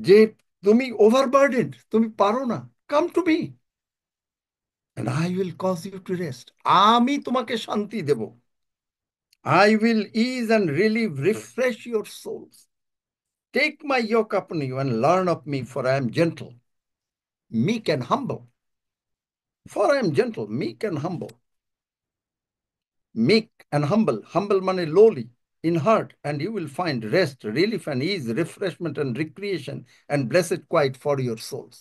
যে তুমি ওভারবার্ডেন্ড, তুমি পারো না, come to me and I will cause you to rest, আমি তোমাকে শান্তি দেব, I will ease and relieve, refresh your souls. Take my yoke upon you and learn of me, for I am gentle, meek and humble. For I am gentle, meek and humble. Meek and humble, humble মানে lowly in heart, and you will find rest, relief and ease, refreshment and recreation and blessed quiet for your souls.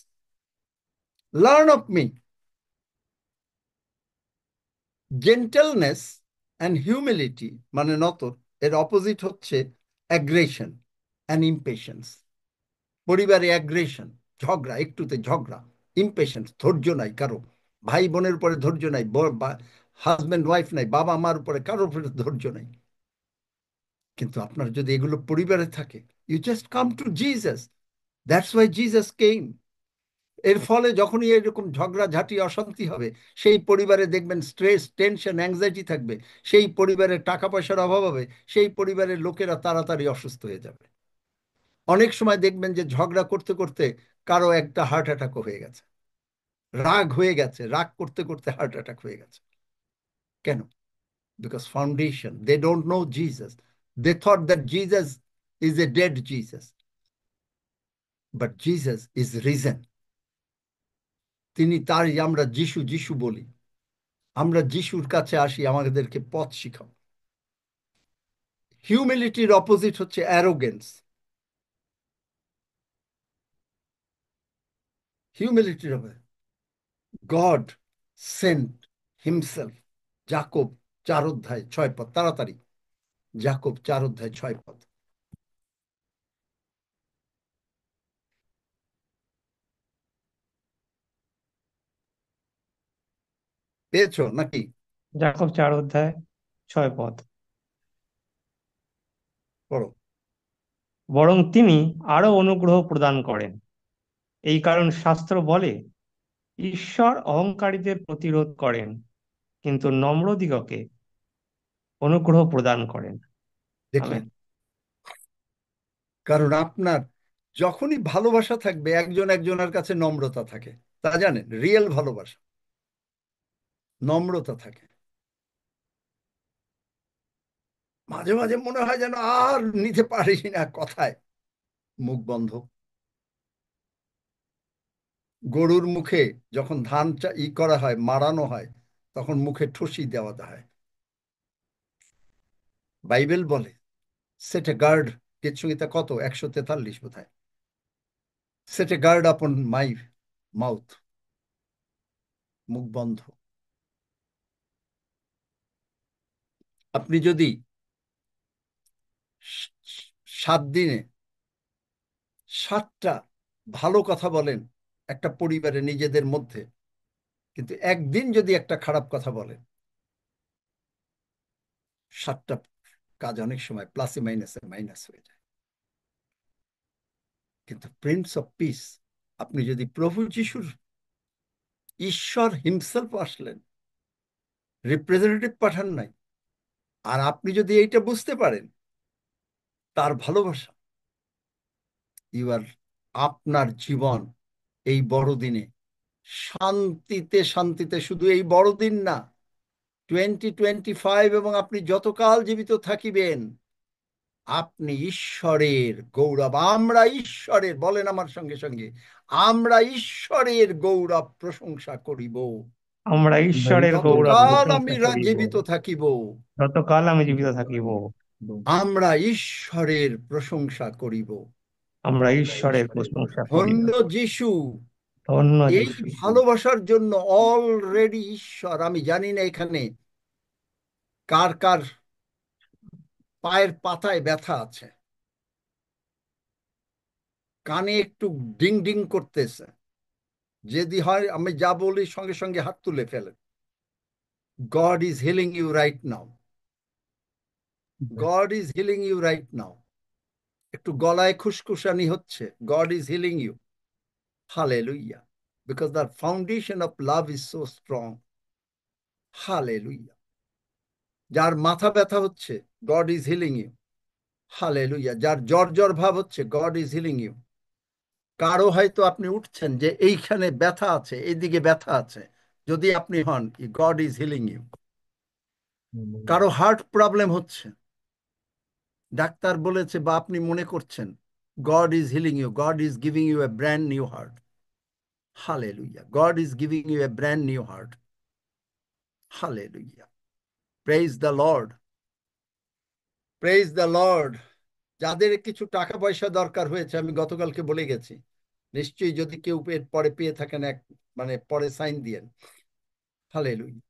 Learn of me. Gentleness and humility মানে নতর, এর opposite হচ্ছে aggression and impatience. পরিবারে aggression, ঝগড়া, একটুতে ঝগড়া, impatience, ধৈর্য নাই কারো, ভাই বোনের উপরে ধৈর্য নাই, হাজব্যান্ড ওয়াইফ নাই, বাবা মার উপরে কারোর উপরে ধৈর্য নাই। কিন্তু আপনার যদি এগুলো পরিবারে থাকে, you just come to Jesus, that's why Jesus came. এর ফলে যখনই এরকম ঝগড়া ঝাঁটি অশান্তি হবে, সেই পরিবারে দেখবেন স্ট্রেস, টেনশন, অ্যাংজাইটি থাকবে, সেই পরিবারের টাকা পয়সার অভাব হবে, সেই পরিবারের লোকেরা তাড়াতাড়ি অসুস্থ হয়ে যাবে। অনেক সময় দেখবেন যে ঝগড়া করতে করতে কারো একটা হার্ট অ্যাটাক হয়ে গেছে, রাগ হয়ে গেছে, রাগ করতে করতে হার্ট অ্যাটাক হয়ে গেছে। কেন? Because foundation, they don't know Jesus, they thought that Jesus is a dead Jesus, but Jesus is risen. তিনি, তারই আমরা যিশু যিশু বলি, আমরা যিশুর কাছে আসি, আমাদেরকে পথ শিখাও। হিউমিলিটির অপোজিট হচ্ছে অ্যারোগেন্স। হিউমিলিটির হবে গড সেন্ট হিমসেলফ। যাকব 4 অধ্যায় 6 পদ, তাড়াতাড়ি, যাকব 4 অধ্যায় 6 পদ। পেয়েছো নাকি? যাকব 4 অধ্যায় 6 পদ। পড়ো। বরং তিনি আরো অনুগ্রহ প্রদান করেন, এই কারণ শাস্ত্র বলে, ঈশ্বর অহংকারীদের প্রতিরোধ করেন, কিন্তু নম্রদিগকে অনুগ্রহ প্রদান করেন। দেখলেন? আমেন। কারণ আপনার যখনই ভালোবাসা থাকবে, একজন একজনের কাছে নম্রতা থাকে, তা জানেন, রিয়েল ভালোবাসা, নম্রতা থাকে। মাঝে মাঝে মনে হয় যেন আর নিতে পারি না, কথায় মুখ বন্ধ। গরুর মুখে যখন ধান করা হয়, মাড়ানো হয়, তখন মুখে ঠুসি দেওয়া হয়। বাইবেল বলে সেট এ গার্ড, গীতসংহিতা কত, 143 বোধহয়, সেট এ গার্ড আপন মাই মাউথ, মুখ বন্ধ। আপনি যদি 7 দিনে 7টা ভালো কথা বলেন একটা পরিবারে নিজেদের মধ্যে, কিন্তু একদিন যদি একটা খারাপ কথা বলেন, 7টা কাজ অনেক সময় প্লাসে মাইনাসে মাইনাস হয়ে যায়। কিন্তু প্রিন্স অফ পিস, আপনি যদি প্রভু যিশুর, ঈশ্বর হিমসেলফ আসলেন, রিপ্রেজেন্টেটিভ পাঠান নাই, আর আপনি যদি এইটা বুঝতে পারেন তার ভালোবাসা, আপনার জীবন এই বড়দিনে শান্তিতে শান্তিতে, শুধু এই বড়দিন না, 2025 এবং আপনি যতকাল জীবিত থাকিবেন, আপনি ঈশ্বরের গৌরব, আমরা ঈশ্বরের, বলেন আমার সঙ্গে সঙ্গে, আমরা ঈশ্বরের গৌরব প্রশংসা করিব আমরা ঈশ্বরের গৌরব যতকাল আমি প্রশংসা করিব, জীবিত থাকিব। যতকাল আমি জীবিত থাকিব। আমরা ঈশ্বরের প্রশংসা করিব। আমরা ঈশ্বরের প্রশংসা করিব। ধন্য যিশু, ধন্য এই যিশু। ভালোবাসার জন্য অলরেডি ঈশ্বর, আমি জানি না এখানে কার কার পায়ের পাতায় ব্যথা আছে, কানে একটু ডিং ডিং করতেছে, যদি হয় আমি যা বলি সঙ্গে সঙ্গে হাত তুলে ফেলেন। God is healing you right now, God is healing you right now. একটু গলায় খুশখুশানি হচ্ছে, God is healing you. Hallelujah, because the foundation of love is so strong. Hallelujah. যার মাথা ব্যথা হচ্ছে, God is healing you. Hallelujah. যার জ্বর জ্বর ভাব হচ্ছে, গড ইজ হিলিং ইউ। কারো হয়তো আপনি উঠছেন যে এইখানে ব্যথা আছে, এইদিকে ব্যথা আছে, যদি আপনি হন, গড ইজ হিলিং ইউ। কারো হার্ট প্রবলেম হচ্ছে, ডাক্তার বলেছে বা আপনি মনে করছেন, God is healing you, God is giving you a brand new heart. Hallelujah, God is giving you a brand new heart. Hallelujah, praise the Lord, praise the Lord. যাদের কিছু টাকা পয়সা দরকার হয়েছে, আমি গতকালকে বলে গেছি, নিশ্চয়ই যদি কেউ পরে পেয়ে থাকেন, পরে সাইন দিয়েন। Hallelujah,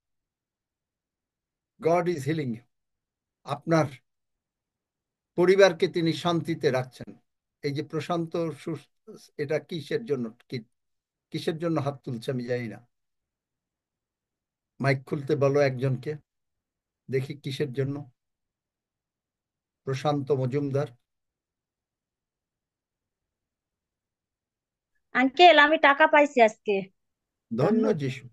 God is healing you. আপনার পরিবারকে তিনি শান্তিতে রাখছেন। এই যে প্রশান্ত, এটা কিসের জন্য, কিসের জন্য হাত তুলছে আমি জানি না। মাইক খুলতে বলো একজনকে, দেখি কিসের জন্য। প্রশান্ত মজুমদার। আঙ্কেল, আমি টাকা পাইছি আজকে। ধন্য ধন্যবাদ। যিশু,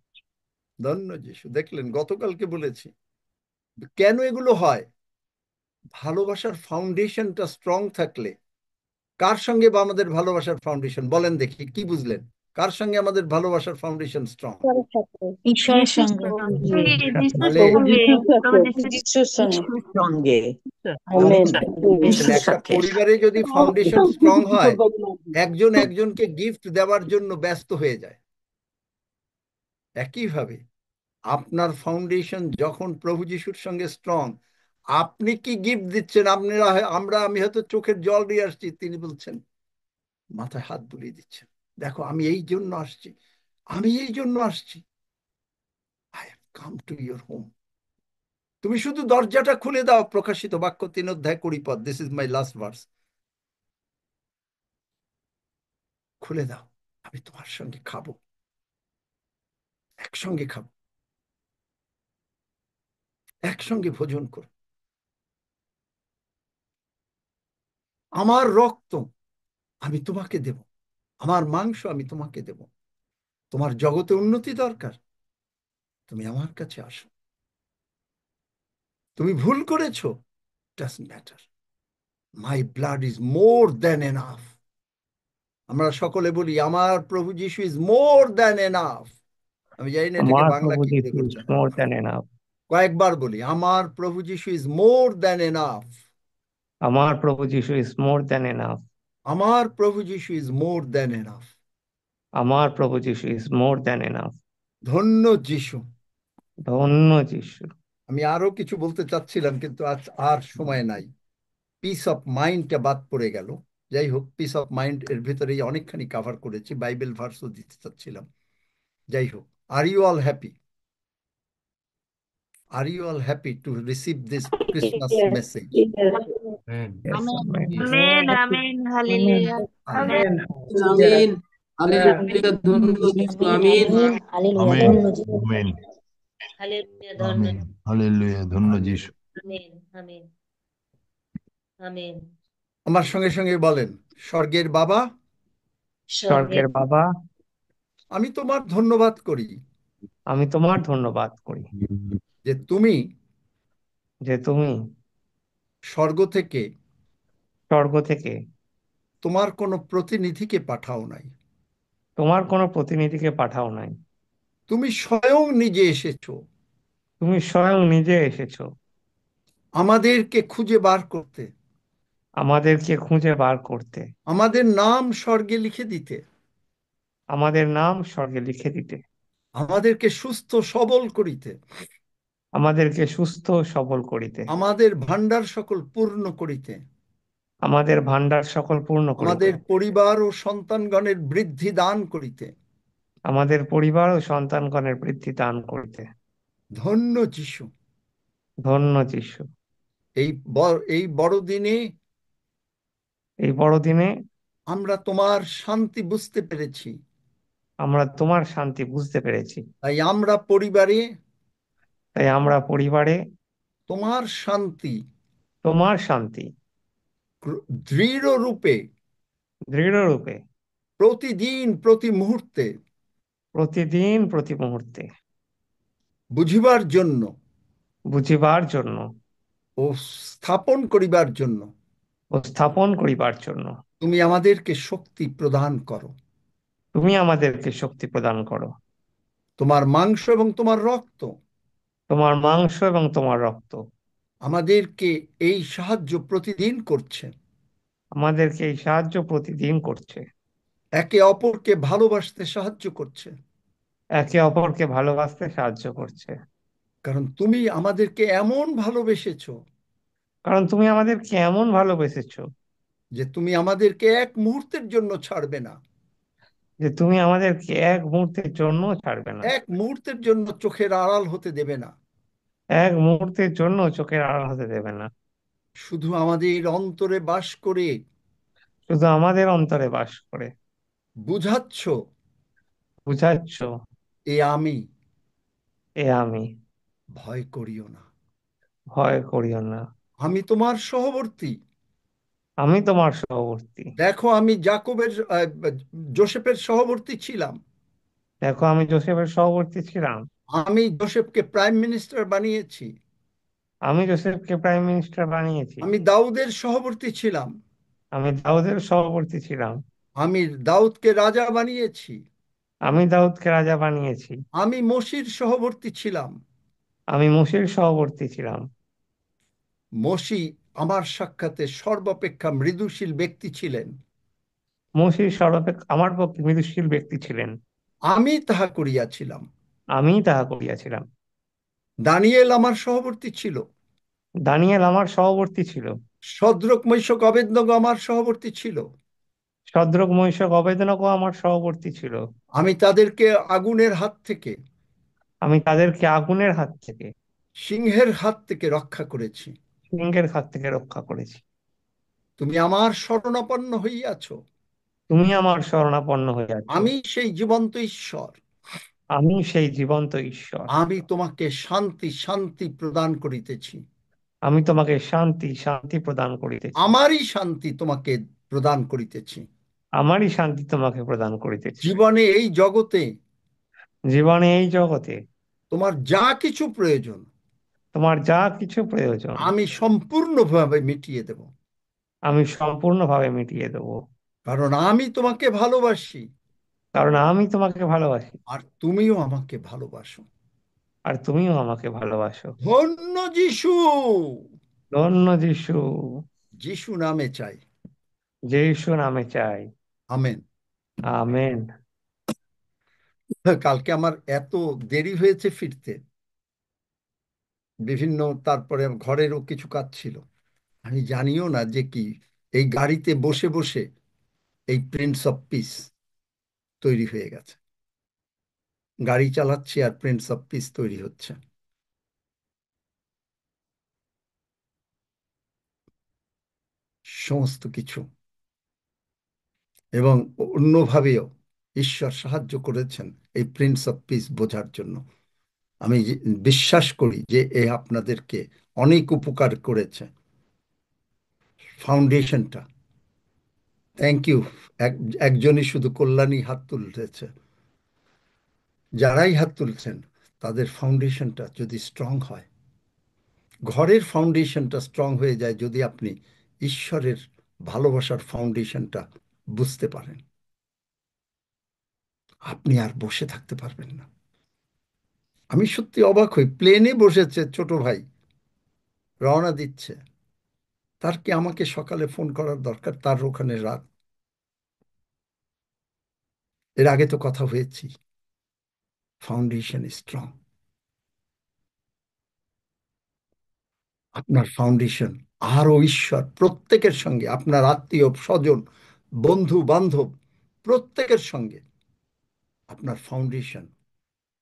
ধন্য যিশু। দেখলেন, গতকালকে বলেছি কেন এগুলো হয়। ভালোবাসার ফাউন্ডেশনটা স্ট্রং থাকলে, কার সঙ্গে বা আমাদের ভালোবাসার ফাউন্ডেশন, বলেন দেখি কি বুঝলেন, কার সঙ্গে আমাদের ভালোবাসার ফাউন্ডেশন স্ট্রং? ঈশ্বরের সাথে। ঈশ্বরের যিশুর সঙ্গে। সঙ্গে। যিশুর তাহলে সঙ্গে। প্রভু যিশুর সঙ্গে। যিশুর সঙ্গে। আমেন। যিশুর একটা সাথে। পরিবারে যদি ফাউন্ডেশন স্ট্রং হয়, একজন একজনকে গিফট দেওয়ার জন্য ব্যস্ত হয়ে যায়। একইভাবে আপনার ফাউন্ডেশন যখন প্রভু যিশুর সঙ্গে স্ট্রং, আপনি কি গিফট দিচ্ছেন? আমি হয়তো চোখের জল দিয়ে আসছি, তিনি বলছেন, মাথায় হাত বুলিয়ে দিচ্ছেন, দেখো আমি এই জন্য আসছি, আমি এই জন্য আসছি, I have come to your home. তুমি শুধু দরজাটা খুলে দাও। প্রকাশিত বাক্য 3 অধ্যায় 20 পদ, this is my last verse. খুলে দাও, আমি তোমার সঙ্গে খাবো, একসঙ্গে খাবো, একসঙ্গে ভোজন করো। আমার রক্ত আমি তোমাকে দেব, আমার মাংস আমি তোমাকে দেব। তোমার জগতে উন্নতি দরকার, তুমি আমার কাছে আসো। তুমি ভুল করেছো, doesn't matter, my blood is more than enough. আমরা সকলে বলি, আমার প্রভু যিশু ইজ মোর দ্যান এনাফ। আমি জানি না এটাকে আমার বাংলা প্রভু কি করে যিশু করতে হয়। More than enough. কয়েকবার বলি, আমার প্রভু যিশু ইজ মোর দ্যান এনাফ। আমার প্রভু যিশু ইজ মোর দ্যান এনাফ। আমার প্রভু যিশু ইজ মোর দ্যান এনাফ। আমার প্রভু যিশু ইজ মোর দ্যান এনাফ। ধন্য যিশু। ধন্য যিশু। আমি আরো কিছু বলতে চাচ্ছিলাম, কিন্তু আজ আর সময় নাই। পিস অফ মাইন্ডটা বাদ পড়ে গেল। যাই হোক, পিস অফ মাইন্ড এর ভিতরেই অনেকখানি কভার করেছি, বাইবেল ভার্সও দিতে চাচ্ছিলাম। যাই হোক, are you all happy? Are you all happy to receive this Christmas Yes. Message? Yes. Yes, amen. Amen amen hallelujah amen. Amen. Hallelujah, ধন্য যিশু, আমিন। Hallelujah. আমেন ধন্য যিশু। আমেন হালেলুয়া ধন্য আমেন হালেলুয়া ধন্য Jishu. Amen amen amen. আমার সঙ্গে সঙ্গে বলেন, স্বর্গের বাবা, স্বর্গের বাবা, আমি তোমার ধন্যবাদ করি আমি তোমার ধন্যবাদ করি যে তুমি যে তুমি স্বর্গ থেকে স্বর্গ থেকে তোমার কোনো প্রতিনিধিকে পাঠাও নাই। তোমার কোনো প্রতিনিধিকে পাঠাও নাই। তুমি স্বয়ং নিজে এসেছো তুমি স্বয়ং নিজে এসেছো আমাদেরকে খুঁজে বার করতে, আমাদেরকে খুঁজে বার করতে, আমাদের নাম স্বর্গে লিখে দিতে, আমাদের নাম স্বর্গে লিখে দিতে, আমাদেরকে সুস্থ সবল করিতে, আমাদেরকে সুস্থ ও সবল করিতে, আমাদের ভান্ডার সকল পূর্ণ করিতে, আমাদের ভান্ডার সকল পূর্ণ করিতে, আমাদের পরিবার ও সন্তানগণের বৃদ্ধি দান করিতে। আমাদের পরিবার ও সন্তানগণের বৃদ্ধি দান করিতে। ধন্য যিশু। ধন্য যিশু। এই বড়দিনে এই বড়দিনে আমরা তোমার শান্তি বুঝতে পেরেছি। আমরা তোমার শান্তি বুঝতে পেরেছি। তাই আমরা পরিবারে তাই আমরা পরিবারে তোমার শান্তি তোমার শান্তি দৃঢ় রূপে দৃঢ় রূপে প্রতিদিন প্রতি মুহূর্তে প্রতিদিন প্রতি মুহূর্তে বুঝিবার জন্য বুঝিবার জন্য ও স্থাপন করিবার জন্য ও স্থাপন করিবার জন্য তুমি আমাদেরকে শক্তি প্রদান করো। তুমি আমাদেরকে শক্তি প্রদান করো। তোমার মাংস এবং তোমার রক্ত তোমার মাংস এবং তোমার রক্ত আমাদেরকে এই সাহায্য প্রতিদিন করছে। আমাদেরকে এই সাহায্য প্রতিদিন করছে। একে অপরকে ভালোবাসতে সাহায্য করছে, একে অপরকে ভালোবাসতে সাহায্য করছে। কারণ তুমি আমাদেরকে এমন ভালোবেসেছো কারণ তুমি আমাদেরকে এমন ভালোবেসেছো যে তুমি আমাদেরকে এক মুহূর্তের জন্য ছাড়বে না, যে তুমি আমাদেরকে এক মুহূর্তের জন্য ছাড়বে না, এক মুহূর্তের জন্য চোখের আড়াল হতে দেবে না। এক মুহূর্তের জন্য চোখের আড়াল হতে দেবে না। শুধু আমাদের অন্তরে বাস করে শুধু আমাদের অন্তরে বাস করে বুঝাচ্ছ, বুঝাচ্ছ, এ আমি, এ আমি, ভয় করিও না, ভয় করিও না, আমি তোমার সহবর্তী। আমি তোমার সহবর্তী। দেখো, আমি জোসেফের সহবর্তী ছিলাম। দেখো, আমি জোসেফের সহবর্তী ছিলাম। আমি জোসেফকে প্রাইম মিনিস্টার বানিয়েছি। আমি জোসেফকে প্রাইম মিনিস্টার বানিয়েছি। আমি দাউদের সহবর্তী ছিলাম। আমি দাউদের সহবর্তী ছিলাম। আমি দাউদকে রাজা বানিয়েছি। আমি দাউদকে রাজা বানিয়েছি। আমি মসির সহবর্তী ছিলাম। আমি মোশির সহবর্তী ছিলাম। মসি আমার সাক্ষাতে সর্বাপেক্ষা মৃদুশীল ব্যক্তি ছিলেন। মোশির সর্বাপেক্ষা আমার পক্ষে মৃদুশীল ব্যক্তি ছিলেন। আমি তাহা করিয়াছিলাম। আমি তাহা করিয়াছিলাম। দানিয়েল আমার সহবর্তী ছিল। দানিয়েল আমার সহবর্তী ছিল। শদ্রক মেশক অবেদনগো আমার সহবর্তী ছিল। শদ্রক মৈশক অবেদনগো আমার সহবর্তী ছিল। আমি তাদেরকে আগুনের হাত থেকে, আমি তাদেরকে আগুনের হাত থেকে, সিংহের হাত থেকে রক্ষা করেছি। সিংহের হাত থেকে রক্ষা করেছি। তুমি আমার শরণাপন্ন হইয়াছ। তুমি আমার শরণাপন্ন হইয়াছ। আমি সেই জীবন্ত ঈশ্বর। আমি সেই জীবন্ত ঈশ্বর। আমি তোমাকে শান্তি শান্তি প্রদান করিতেছি। আমি তোমাকে শান্তি শান্তি প্রদান করিতেছি। আমারই শান্তি তোমাকে প্রদান করিতেছি। আমারই শান্তি তোমাকে প্রদান করিতেছি। জীবনে এই জগতে জীবনে এই জগতে তোমার যা কিছু প্রয়োজন তোমার যা কিছু প্রয়োজন আমি সম্পূর্ণভাবে মিটিয়ে দেব, আমি সম্পূর্ণভাবে মিটিয়ে দেব। কারণ আমি তোমাকে ভালোবাসি কারণ আমি তোমাকে ভালোবাসি। আর তুমিও আমাকে ভালোবাসো। আর তুমিও আমাকে ভালোবাসো। ধন্য যিশু। ধন্য যিশু। যিশু নামে চাই। যিশু নামে চাই। আমেন। আমেন। কালকে আমার এত দেরি হয়েছে ফিরতে, বিভিন্ন তারপরে ঘরেরও কিছু কাজ ছিল, আমি জানিও না যে কি এই গাড়িতে বসে বসে এই প্রিন্স অফ পিস তৈরি হয়ে গেছে। গাড়ি চালাচ্ছি আর প্রিন্স অফ পিস তৈরি হচ্ছে। সমস্ত কিছু এবং অন্যভাবেও ঈশ্বর সাহায্য করেছেন এই প্রিন্স অফ পিস বোঝার জন্য। আমি বিশ্বাস করি যে এ আপনাদেরকে অনেক উপকার করেছে। ফাউন্ডেশনটা, থ্যাংক ইউ। একজনই শুধু কল্যাণী হাত তুলেছে, যারাই হাত তুলছেন তাদের ফাউন্ডেশনটা যদি স্ট্রং হয়, ঘরের ফাউন্ডেশনটা স্ট্রং হয়ে যায় যদি আপনি ঈশ্বরের ভালোবাসার ফাউন্ডেশনটা বুঝতে পারেন, আপনি আর বসে থাকতে পারবেন না। আমি সত্যি অবাক হই, প্লেনে বসেছে ছোট ভাই, রওনা দিচ্ছে, তার কি আমাকে সকালে ফোন করার দরকার? তার ওখানে রাত, এর আগে তো কথা হয়েছি। Foundation strong. আপনার ফাউন্ডেশন আরো ঈশ্বর প্রত্যেকের সঙ্গে, আপনার আত্মীয় স্বজন, বন্ধু বান্ধব প্রত্যেকের সঙ্গে আপনার ফাউন্ডেশন,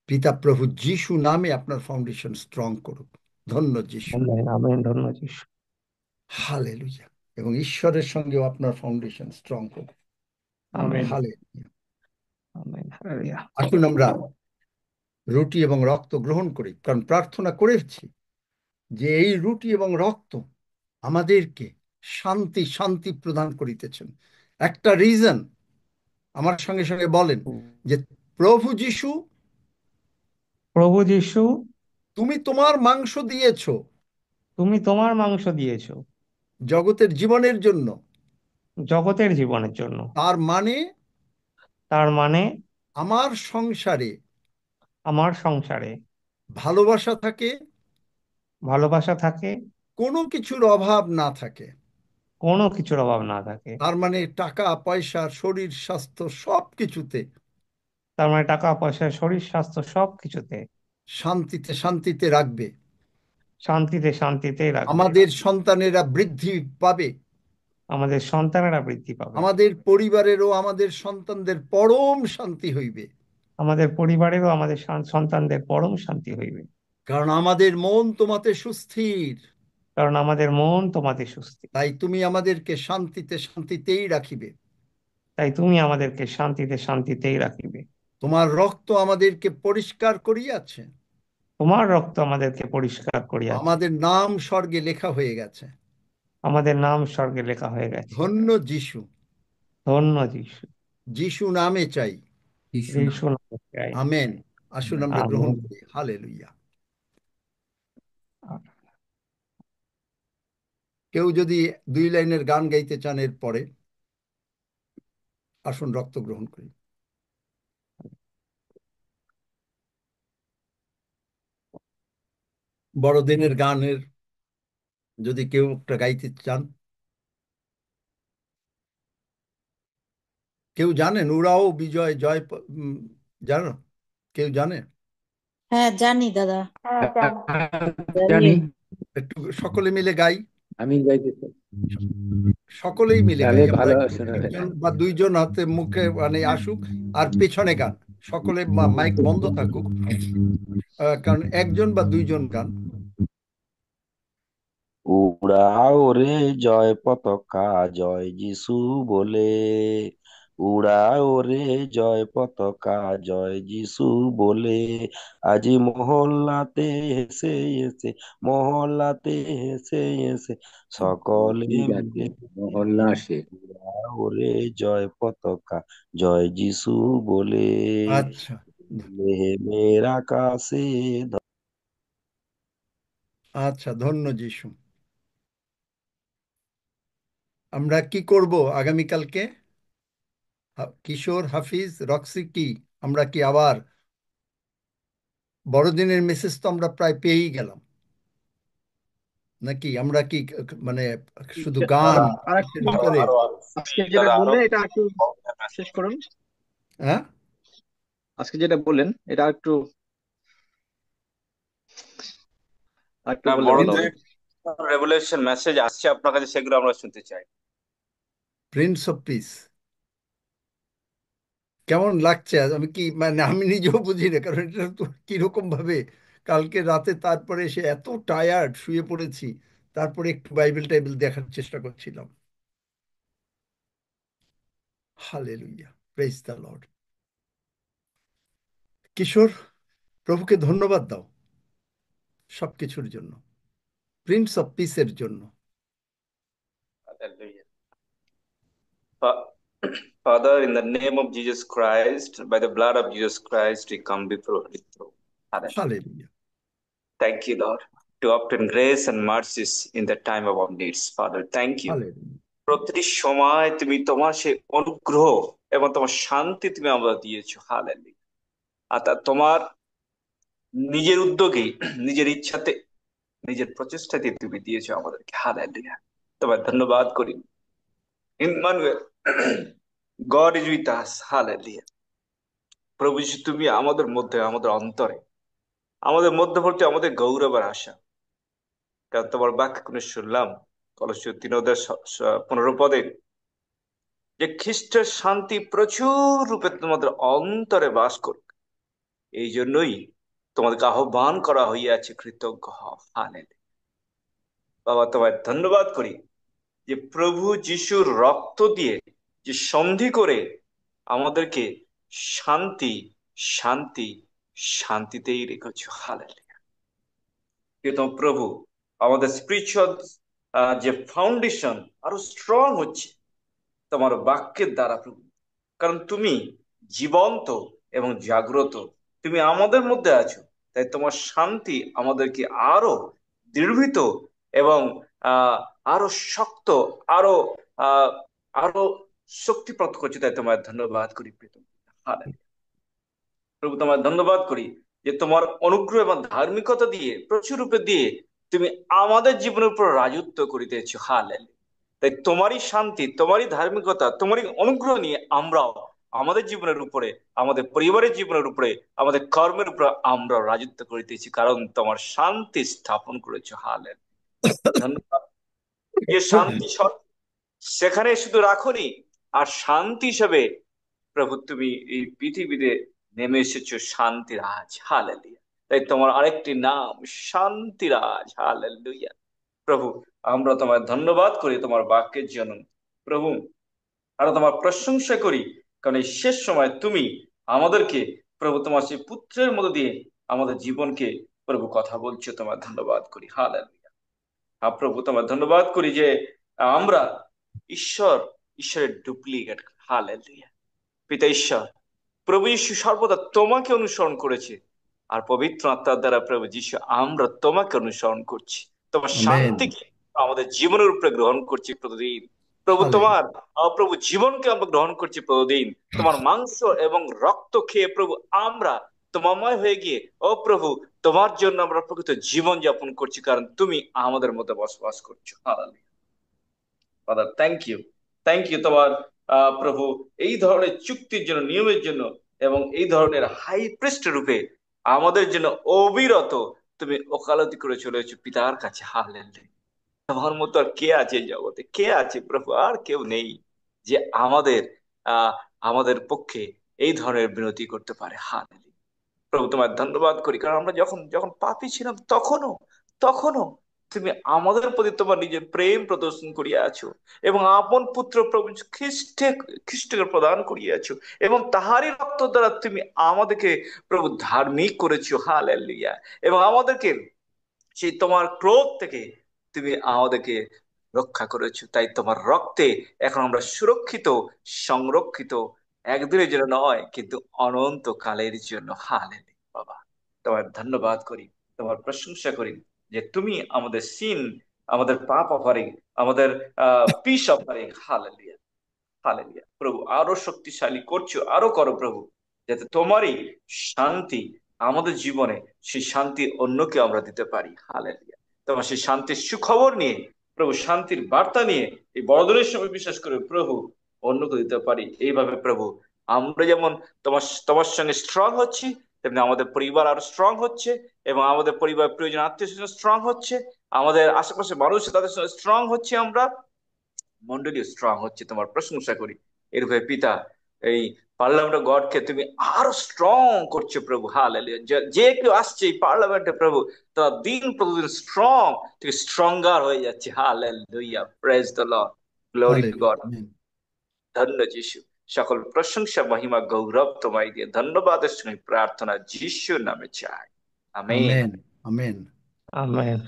পিতা প্রভু যিশু নামে আপনার ফাউন্ডেশন স্ট্রং করুক। ধন্য যিশু। আমেন। আমেন। ধন্য যিশু। হালেলুয়া। এবং ঈশ্বরের সঙ্গেও আপনার ফাউন্ডেশন স্ট্রং করুক। আমেন। হালেলুয়া। আমেন। হালেলুয়া। আসুন আমরা রুটি এবং রক্ত গ্রহণ করি, কারণ প্রার্থনা করেছি যে এই রুটি এবং রক্ত আমাদেরকে শান্তি শান্তি প্রদান করিতেছেন। একটা রিজন আমার সঙ্গে সঙ্গে বলেন যে প্রভু যিশু, প্রভু যিশু, তুমি তোমার মাংস দিয়েছ তুমি তোমার মাংস দিয়েছো জগতের জীবনের জন্য। জগতের জীবনের জন্য। তার মানে তার মানে আমার সংসারে আমার সংসারে ভালোবাসা থাকে, ভালোবাসা থাকে, কোনো কিছুর অভাব না থাকে। কোনো কিছুর অভাব না থাকে। তার মানে টাকা পয়সা শরীর স্বাস্থ্য সব কিছুতে তার মানে টাকা পয়সা শরীর স্বাস্থ্য সব কিছুতে শান্তিতে শান্তিতে রাখবে। শান্তিতে শান্তিতেই রাখবে। আমাদের সন্তানেরা বৃদ্ধি পাবে, আমাদের সন্তানেরা বৃদ্ধি পাবে। আমাদের পরিবারেরও আমাদের সন্তানদের পরম শান্তি হইবে, আমাদের পরিবারেরও আমাদের সন্তানদের পরম শান্তি হইবে। কারণ আমাদের মন তোমাতে সুস্থির। কারণ আমাদের মন তোমাতে সুস্থির। তাই তুমি আমাদেরকে শান্তিতে শান্তিতেই রাখিবে। তাই তুমি আমাদেরকে শান্তিতে শান্তিতেই রাখিবে। তোমার রক্ত আমাদেরকে পরিষ্কার করিয়াছে, তোমার রক্ত আমাদেরকে পরিষ্কার করিয়াছে। আমাদের নাম স্বর্গে লেখা হয়ে গেছে। আমাদের নাম স্বর্গে লেখা হয়ে গেছে। ধন্য যিশু। ধন্য যিশু। যিশু নামে চাই। যিশু নামে চাই। আমেন। আসুন আমরা গ্রহণ আমেন। করি। হালেলুয়া। কেউ যদি 2 লাইনের গান গাইতে চান এরপরে, আসুন রক্ত গ্রহণ করি। বড়দিনের গানের যদি কেউ একটা গাইতে চান, কেউ জানেন? উড়াও বিজয় জয় জানো? কেউ জানে? হ্যাঁ জানি দাদা। জানি। একটু সকলে মিলে গাই। আমি গাইতেছি। সকলেই মিলে তাহলে গাই আমরা, ভালো শোনাবে না। একজন বা দুইজন হাতে মুখে মানে আসুক, আর পেছনে গান, সকলে মাইক বন্ধ থাকুক, কারণ একজন বা দুইজন গান। উড়াও রে জয় পতাকা জয় যিশু বলে, উড়াও রে জয় পতাকা জয় যিশু বলে, আজি মহল্লাতে হেসে হেসে, মহল্লাতে হেসে হেসে সকলে ঠিক আছে, মিলে মহল্লা আসে। উড়াও রে জয় পতাকা জয় যিশু বলে, আচ্ছা, মেঘের আকাশে। আচ্ছা, ধন্য যিশু। আমরা কি করব আগামীকালকে? কিশোর, হাফিজ, রক্সি, কি আমরা কি আবার বড়দিনের মেসেজ তো আমরা প্রায় পেয়েই গেলাম, নাকি আমরা কি মানে শুধু গান আর শেষ একটু করে? আজকে যেটা বললেন এটা একটু শেষ করুন। হ্যাঁ, আজকে যেটা বললেন এটা একটু একটু না, বললে ভালো হবে। বড়দের রেভুলেশন মেসেজ আসছে আপনার কাছে, সেগুলো আমরা শুনতে চাই। প্রিন্স অফ পিস কেমন লাগছে? আমি কি মানে আমি নিজেও বুঝি না, কারণ এটা তো কিরকম ভাবে কালকে রাতে তারপরে এসে এত টায়ার্ড শুয়ে পড়েছি, তারপরে একটু বাইবেল টাইবেল দেখার চেষ্টা করছিলাম। Hallelujah, praise the Lord. Kishore, প্রভুকে ধন্যবাদ দাও সবকিছুর জন্য, প্রিন্স অফ পিসের জন্য। Hallelujah. Fa- Father, in the name of Jesus Christ, by the blood of Jesus Christ, we come before you. Hallelujah. Hallelujah, Thank you, Lord, to obtain grace and mercies in the time of our needs. Father, thank you. Hallelujah, প্রতিটি সময় তুমি তোমার সেই অনুগ্রহ এবং তোমার শান্তি তুমি আমরা দিয়েছো। হালেলুয়া। আর তা তোমার নিজের উদ্যোগে, নিজের ইচ্ছাতে, নিজের প্রচেষ্টাতে তুমি দিয়েছো আমাদেরকে। হালেলুয়া। তোমার ধন্যবাদ করি। Emmanuel, god is with us. Hallelujah. প্রভু যীশু, তুমি আমাদের মধ্যে, আমাদের অন্তরে, আমাদের মধ্যবর্তী, আমাদের গৌরবের আশা। কারণ তোমার বাক্য কোনে শুনলাম কলসীয় 3:15 যে খ্রিস্টের শান্তি প্রচুর রূপে তোমাদের অন্তরে বাস করুক। এই জন্যই তোমাদেরকে আহ্বান করা হইয়াছে, কৃতজ্ঞ হও। হালেলুয়া। বাবা, তোমায় ধন্যবাদ করি যে প্রভু যিশুর রক্ত দিয়ে যে সন্ধি করে আমাদেরকে শান্তি, শান্তি, শান্তিতেই রেখেছো। হালেলুয়া। কিন্তু প্রভু, আমাদের স্পিরিচুয়াল যে ফাউন্ডেশন আরো স্ট্রং হচ্ছে তোমার বাক্যের দ্বারা প্রভু। কারণ তুমি জীবন্ত এবং জাগ্রত, তুমি আমাদের মধ্যে আছো। তাই তোমার শান্তি আমাদেরকে আরো দৃঢ়িত এবং আরো শক্ত, আরো আহ আরো শক্তিপ্রাপ্ত করছে। তাই তোমার ধন্যবাদ করি প্রীত। প্রভু, তোমার ধন্যবাদ করি যে তোমার অনুগ্রহ এবং ধার্মিকতা দিয়ে, প্রচুর রূপে দিয়ে তুমি আমাদের জীবনের উপর রাজত্ব করিতেছ। হালেলুয়া। তাই তোমারই শান্তি, তোমারই ধার্মিকতা, তোমারই অনুগ্রহ নিয়ে আমরাও আমাদের জীবনের উপরে, আমাদের পরিবারের জীবনের উপরে, আমাদের কর্মের উপরে আমরা রাজত্ব করিতেছি, কারণ তোমার শান্তি স্থাপন করেছো। হালেলুয়া। ধন্যবাদ। যে শান্তি সেখানে শুধু রাখোনি, আর শান্তি হিসেবে প্রভু তুমি এই পৃথিবীতে নেমে এসেছো, শান্তিরাজ। হালেলুয়া। তাই তোমার আরেকটি নাম শান্তিরাজ। হালেলুয়া। প্রভু, আমরা তোমার ধন্যবাদ করি তোমার বাক্যের জন্য। প্রভু, আরো তোমার প্রশংসা করি, কারণ এই শেষ সময় তুমি আমাদেরকে প্রভু তোমার সেই পুত্রের মধ্যে দিয়ে আমাদের জীবনকে প্রভু কথা বলছো। তোমার ধন্যবাদ করি। হালেলুয়া। প্রভু, তোমার ধন্যবাদ করি যে আমরা ঈশ্বরের ডুপ্লিকেট। হালেলুয়া। পিতা ঈশ্বর, প্রভু যীশু সর্বদা তোমাকে অনুসরণ করেছে, আর পবিত্র আত্মার দ্বারা প্রভু যীশু আমরা তোমাকে অনুসরণ করছি। তোমার আমেন, শান্তিকে আমাদের জীবনের উপরে গ্রহণ করছি প্রতিদিন। প্রভু, হালেলুয়া, তোমার প্রভু জীবনকে আমরা গ্রহণ করছি প্রতিদিন। তোমার মাংস এবং রক্ত খেয়ে প্রভু আমরা তোমাময় হয়ে গিয়ে, ও প্রভু, তোমার জন্য আমরা প্রকৃত জীবন যাপন করছি, কারণ তুমি আমাদের মধ্যে বসবাস করছো। Hallelujah. Father, thank you, thank you তোমার প্রভু এই ধরনের চুক্তির জন্য, নিয়মের জন্য, এবং এই ধরনের হাই প্রিস্ট রূপে আমাদের জন্য অবিরত তুমি ওকালতি করে চলেছো পিতার কাছে। হালেলুয়া। তোমার মতো আর কে আছে এই জগতে? কে আছে প্রভু? আর কেউ নেই যে আমাদের আহ আমাদের পক্ষে এই ধরনের বিনতি করতে পারে। হালেলুয়া। প্রভু, তোমার ধন্যবাদ করি, কারণ আমরা যখন যখন পাপী ছিলাম তখনও তখনও তুমি আমাদের প্রতি তোমার নিজের প্রেম প্রদর্শন করিয়াছো, এবং আপন পুত্র প্রভু খ্রিস্টকে প্রদান করিয়াছো, এবং তাহারই রক্ত দ্বারা তুমি আমাদেরকে প্রভু ধার্মিক করেছো। হালেলুয়া। এবং আমাদেরকে সেই তোমার ক্রোধ থেকে তুমি আমাদেরকে রক্ষা করেছো। তাই তোমার রক্তে এখন আমরা সুরক্ষিত, সংরক্ষিত, একদিনের জন্য নয় কিন্তু অনন্ত কালের জন্য। হালেলুয়া। বাবা, তোমার ধন্যবাদ করি, তোমার প্রশংসা করি যে তুমি আমাদের সিন, আমাদের পাপ অফারিং, আমাদের পিস অফারিং। হালেলুয়া। হালেলুয়া। প্রভু, আরো শক্তিশালী করছো, আরো করো প্রভু, যাতে তোমারই শান্তি আমাদের জীবনে সেই শান্তি অন্যকে আমরা দিতে পারি। হালেলুয়া। তোমার সেই শান্তির সুখবর নিয়ে, প্রভু শান্তির বার্তা নিয়ে এই বড়দিনের সময় বিশেষ করে প্রভু অন্যকে দিতে পারি। এইভাবে প্রভু আমরা যেমন তোমার তোমার সঙ্গে স্ট্রং হচ্ছি, তেমনি আমাদের পরিবার আরো স্ট্রং হচ্ছে, এবং আমাদের পরিবার প্রিয়জন আত্মীয় স্বজন স্ট্রং হচ্ছে, আমাদের আশেপাশে মানুষ তাদের সঙ্গে স্ট্রং হচ্ছে, আমরা মন্ডলীয় স্ট্রং হচ্ছে। তোমার প্রশংসা করি। এরূপে পিতা, এই পার্লামেন্ট অফ গডকে তুমি আরো স্ট্রং করছো প্রভু। হালেলুয়া। যে কেউ আসছে এই পার্লামেন্টে প্রভু, তারা দিন প্রতিদিন স্ট্রং থেকে স্ট্রঙ্গার হয়ে যাচ্ছে। Hallelujah. Praise the Lord. Glory to hallelujah. God. Amen. ধন্য যিশু। সকল প্রশংসা মহিমা গৌরব তোমায় দিয়ে ধন্যবাদের সঙ্গে প্রার্থনা যিশুর নামে চাই। আমেন। আমেন। আমেন। আমেন।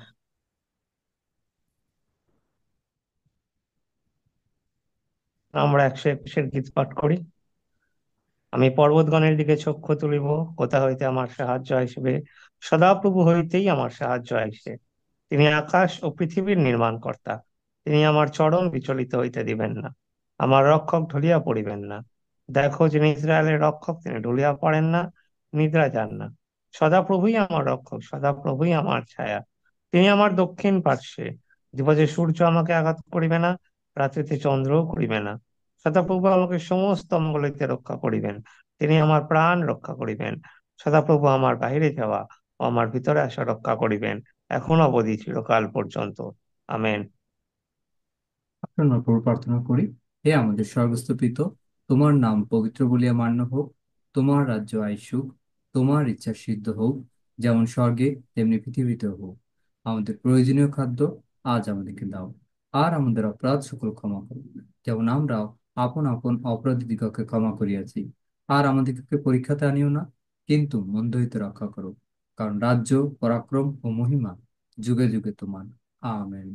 আমরা 121 গীত পাঠ করি। আমি পর্বতগণের দিকে চক্ষু তুলিব, কোথা হইতে আমার সাহায্য আসবে? সদাপ্রভু হইতেই আমার সাহায্য আসবে। তিনি আকাশ ও পৃথিবীর নির্মাণকর্তা। তিনি আমার চরণ বিচলিত হইতে দিবেন না, আমার রক্ষক ঢলিয়া পড়িবেন না। দেখো, যিনি ইসরায়েলের রক্ষক, তিনি ঢলিয়া পড়েন না, নিদ্রা যান না। সদাপ্রভুই আমার রক্ষক, সদাপ্রভুই আমার ছায়া। তিনি আমার দক্ষিণ পার্শ্বে। দিবসে সূর্য আমাকে আঘাত করিবে না, রাত্রিতে চন্দ্রও করিবে না। সদাপ্রভু আমাকে সমস্ত অমঙ্গল হইতে রক্ষা করিবেন। তিনি আমার প্রাণ রক্ষা করিবেন। সদাপ্রভু আমার বাহিরে যাওয়া ও আমার ভিতরে আসা রক্ষা করিবেন, এখন অবধি চিরকাল পর্যন্ত। আমেন। আমরা প্রভু প্রার্থনা করি। হে আমাদের স্বর্গস্থ পিতা, তোমার নাম পবিত্র বলিয়া মান্য হোক, তোমার রাজ্য আইসুক, তোমার ইচ্ছা সিদ্ধ হোক, যেমন স্বর্গে তেমনি পৃথিবীতেও হোক। আমাদের প্রয়োজনীয় খাদ্য আজ আমাদেরকে দাও, আর আমাদের অপরাধ সকল ক্ষমা করো, যেমন আমরাও আপন আপন অপরাধীদিগকে ক্ষমা করিয়াছি। আর আমাদেরকে পরীক্ষাতে আনিও না, কিন্তু মন্দ হইতে রক্ষা করো, কারণ রাজ্য, পরাক্রম ও মহিমা যুগে যুগে তোমার। আমেন।